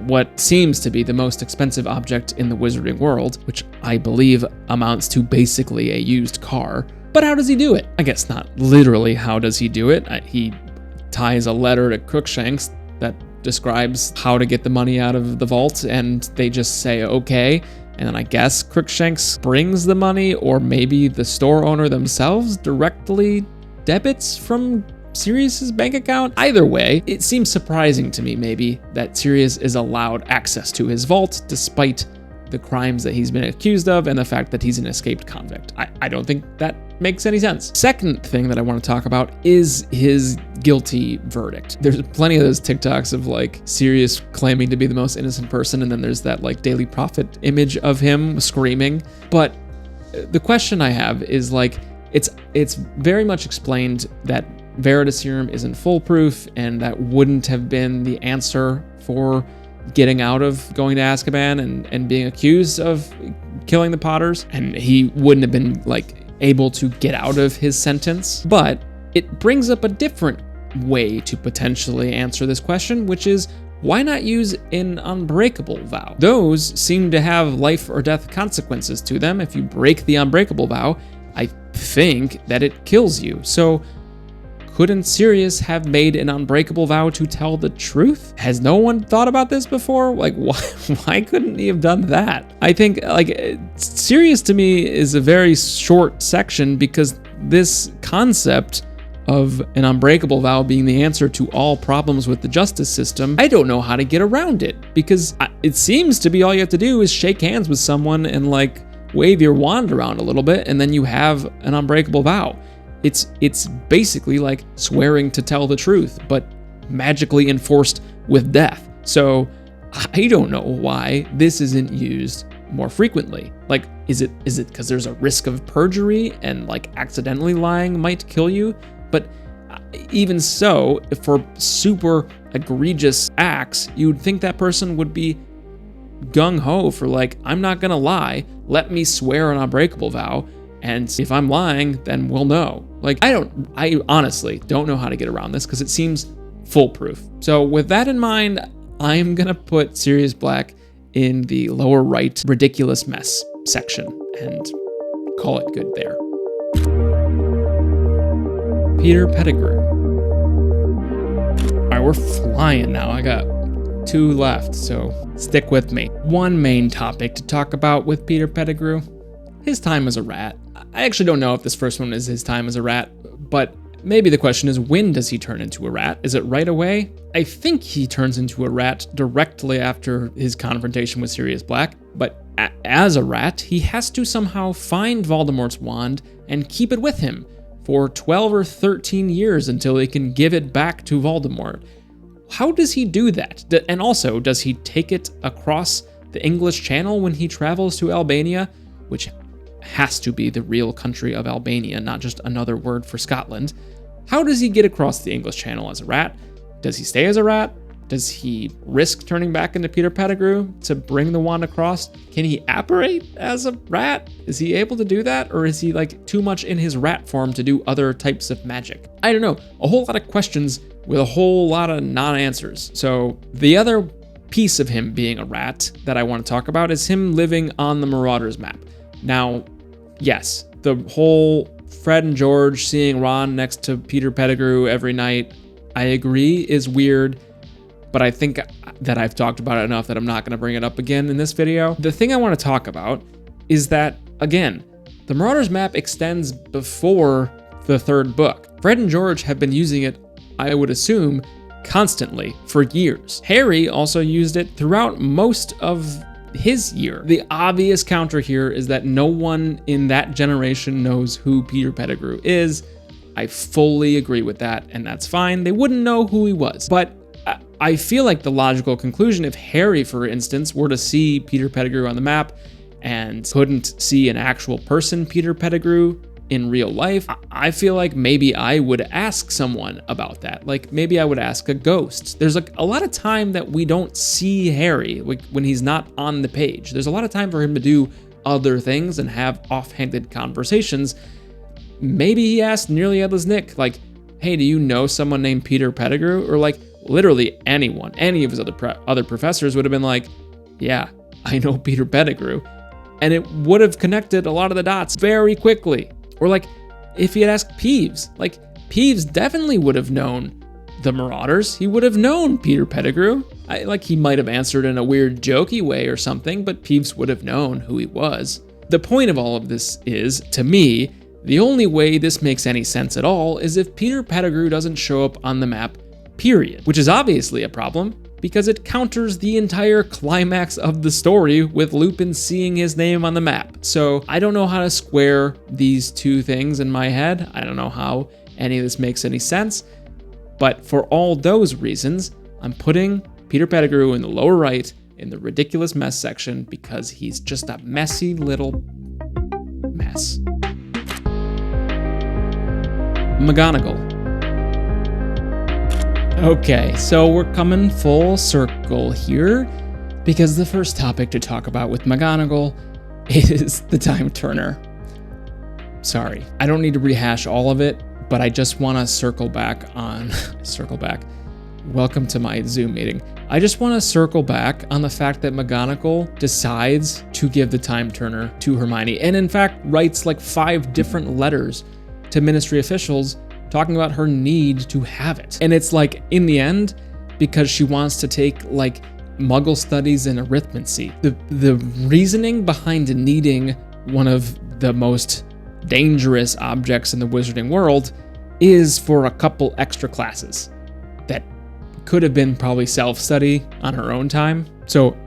what seems to be the most expensive object in the wizarding world, which I believe amounts to basically a used car. But how does he do it? I guess not literally how does he do it. He ties a letter to Crookshanks that describes how to get the money out of the vault, and they just say okay. And then I guess Crookshanks brings the money, or maybe the store owner themselves directly debits from Sirius's bank account? Either way, it seems surprising to me maybe that Sirius is allowed access to his vault despite the crimes that he's been accused of and the fact that he's an escaped convict. I don't think that makes any sense. Second thing that I want to talk about is his guilty verdict. There's plenty of those TikToks of like Sirius claiming to be the most innocent person, and then there's that like Daily Prophet image of him screaming. But the question I have is like, it's very much explained that Veritaserum isn't foolproof, and that wouldn't have been the answer for getting out of going to Azkaban and being accused of killing the Potters, and he wouldn't have been like able to get out of his sentence. But it brings up a different way to potentially answer this question, which is why not use an unbreakable vow? Those seem to have life or death consequences to them. If you break the unbreakable vow, I think that it kills you. So couldn't Sirius have made an unbreakable vow to tell the truth? Has no one thought about this before? Like, why couldn't he have done that? I think, like, Sirius to me is a very short section, because this concept of an unbreakable vow being the answer to all problems with the justice system, I don't know how to get around it, because it seems to be all you have to do is shake hands with someone and, like, wave your wand around a little bit, and then you have an unbreakable vow. It's basically like swearing to tell the truth, but magically enforced with death. So I don't know why this isn't used more frequently. Like, is it because there's a risk of perjury and like accidentally lying might kill you? But even so, if for super egregious acts, you'd think that person would be gung-ho for like, I'm not gonna lie, let me swear an unbreakable vow, and if I'm lying, then we'll know. Like, I honestly don't know how to get around this, because it seems foolproof. So with that in mind, I'm gonna put Sirius Black in the lower right ridiculous mess section and call it good there. Peter Pettigrew. All right, we're flying now. I got 2 left, so stick with me. One main topic to talk about with Peter Pettigrew: his time as a rat. I actually don't know if this first one is his time as a rat, but maybe the question is, when does he turn into a rat? Is it right away? I think he turns into a rat directly after his confrontation with Sirius Black, but as a rat, he has to somehow find Voldemort's wand and keep it with him for 12 or 13 years until he can give it back to Voldemort. How does he do that? And also, does he take it across the English Channel when he travels to Albania, which has to be the real country of Albania, not just another word for Scotland? How does he get across the English Channel as a rat? Does he stay as a rat? Does he risk turning back into Peter Pettigrew to bring the wand across? Can he apparate as a rat? Is he able to do that? Or is he like too much in his rat form to do other types of magic? I don't know. A whole lot of questions with a whole lot of non-answers. So the other piece of him being a rat that I want to talk about is him living on the Marauders map. Now, yes, the whole Fred and George seeing Ron next to Peter Pettigrew every night, I agree, is weird, but I think that I've talked about it enough that I'm not going to bring it up again in this video. The thing I want to talk about is that, again, the Marauders map extends before the 3rd book. Fred and George have been using it, I would assume, constantly for years. Harry also used it throughout most of his year. The obvious counter here is that no one in that generation knows who Peter Pettigrew is. I fully agree with that, and that's fine. They wouldn't know who he was. But I feel like the logical conclusion, if Harry, for instance, were to see Peter Pettigrew on the map and couldn't see an actual person, Peter Pettigrew, in real life, I feel like maybe I would ask someone about that. Like, maybe I would ask a ghost. There's like a lot of time that we don't see Harry, like when he's not on the page. There's a lot of time for him to do other things and have offhanded conversations. Maybe he asked Nearly Headless Nick, like, hey, do you know someone named Peter Pettigrew? Or like literally anyone, any of his other professors would have been like, yeah, I know Peter Pettigrew. And it would have connected a lot of the dots very quickly. Or like, if he had asked Peeves, like Peeves definitely would have known the Marauders. He would have known Peter Pettigrew. Like he might have answered in a weird jokey way or something, but Peeves would have known who he was. The point of all of this is, to me, The only way this makes any sense at all is if Peter Pettigrew doesn't show up on the map, period. Which is obviously a problem, because it counters the entire climax of the story with Lupin seeing his name on the map. So I don't know how to square these two things in my head. I don't know how any of this makes any sense. But for all those reasons, I'm putting Peter Pettigrew in the lower right in the ridiculous mess section because he's just a messy little mess. McGonagall. Okay, so we're coming full circle here because the first topic to talk about with McGonagall is the Time Turner. Sorry, I don't need to rehash all of it, but I just want to circle back. Welcome to my Zoom meeting. I just want to circle back on the fact that McGonagall decides to give the Time Turner to Hermione, and in fact writes like 5 different letters to Ministry officials talking about her need to have it. And it's like, in the end, because she wants to take like Muggle studies and arithmancy. The reasoning behind needing one of the most dangerous objects in the wizarding world is for a couple extra classes that could have been probably self-study on her own time. So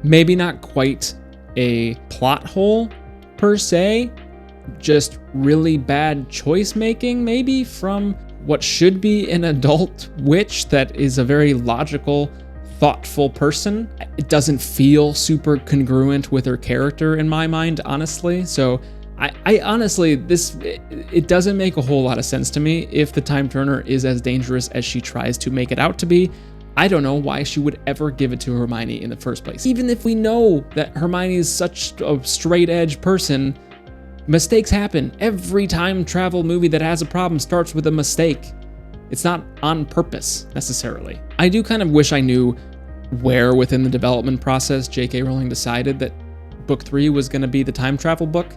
maybe not quite a plot hole per se, just really bad choice making maybe from what should be an adult witch that is a very logical, thoughtful person. It doesn't feel super congruent with her character in my mind, honestly. So I honestly, it doesn't make a whole lot of sense to me if the Time Turner is as dangerous as she tries to make it out to be. I don't know why she would ever give it to Hermione in the first place. Even if we know that Hermione is such a straight edge person, mistakes happen. Every time travel movie that has a problem starts with a mistake. It's not on purpose, necessarily. I do kind of wish I knew where within the development process J.K. Rowling decided that book 3 was going to be the time travel book.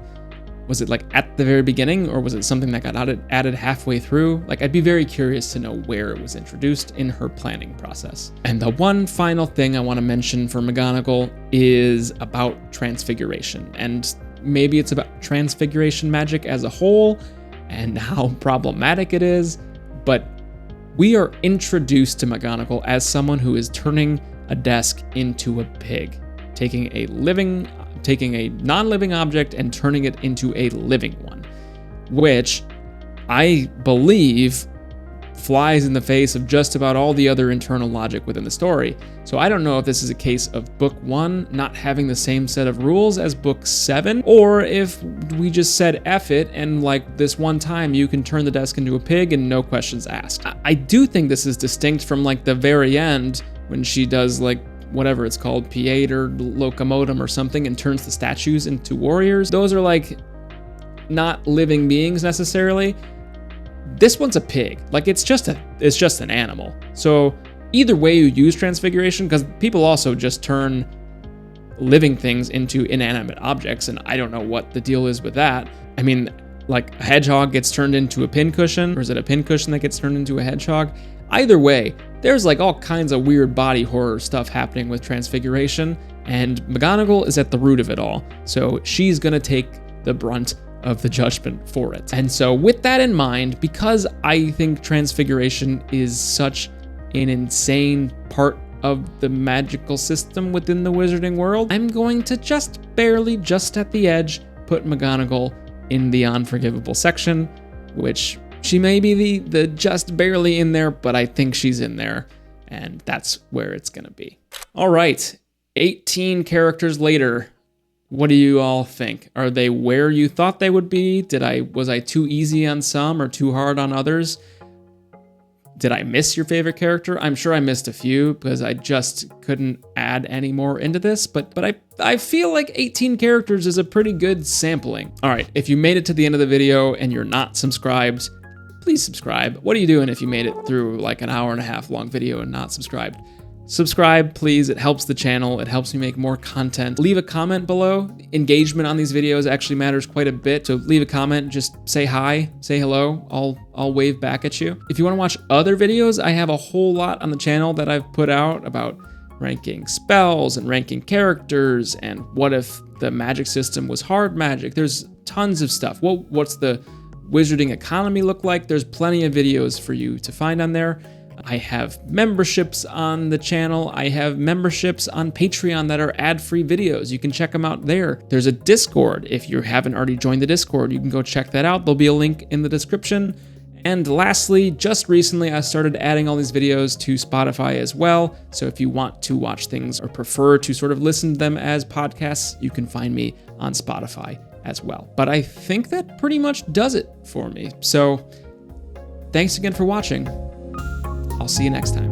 Was it like at the very beginning, or was it something that got added halfway through? Like, I'd be very curious to know where it was introduced in her planning process. And the one final thing I want to mention for McGonagall is about transfiguration. And maybe it's about transfiguration magic as a whole and how problematic it is, but we are introduced to McGonagall as someone who is turning a desk into a pig, taking a non-living object and turning it into a living one, which I believe flies in the face of just about all the other internal logic within the story. So I don't know if this is a case of book 1 not having the same set of rules as book 7, or if we just said F it and like this one time you can turn the desk into a pig and no questions asked. I do think this is distinct from like the very end when she does like whatever it's called, P8 or Locomotum or something, and turns the statues into warriors. Those are like not living beings necessarily. This one's a pig. Like it's just an animal. So either way you use transfiguration, because people also just turn living things into inanimate objects, and I don't know what the deal is with that. I mean, like a hedgehog gets turned into a pincushion, or is it a pincushion that gets turned into a hedgehog? Either way, there's like all kinds of weird body horror stuff happening with transfiguration, and McGonagall is at the root of it all. So she's gonna take the brunt of the judgment for it. And so with that in mind, because I think transfiguration is such an insane part of the magical system within the wizarding world, I'm going to just barely, just at the edge, put McGonagall in the unforgivable section, which she may be the just barely in there, but I think she's in there, and that's where it's gonna be. All right, 18 characters later. What do you all think? Are they where you thought they would be? Was I too easy on some or too hard on others? Did I miss your favorite character? I'm sure I missed a few because I just couldn't add any more into this, but I feel like 18 characters is a pretty good sampling. All right, if you made it to the end of the video and you're not subscribed, please subscribe. What are you doing if you made it through like an hour and a half long video and not subscribed? Subscribe, please. It helps the channel. It helps me make more content. Leave a comment below. Engagement on these videos actually matters quite a bit. So leave a comment, just say hi, say hello. I'll wave back at you. If you want to watch other videos, I have a whole lot on the channel that I've put out about ranking spells and ranking characters and what if the magic system was hard magic. There's tons of stuff. Well, what's the wizarding economy look like? There's plenty of videos for you to find on there. I have memberships on the channel. I have memberships on Patreon that are ad-free videos. You can check them out there. There's a Discord. If you haven't already joined the Discord, you can go check that out. There'll be a link in the description. And lastly, just recently, I started adding all these videos to Spotify as well. So if you want to watch things or prefer to sort of listen to them as podcasts, you can find me on Spotify as well. But I think that pretty much does it for me. So thanks again for watching. I'll see you next time.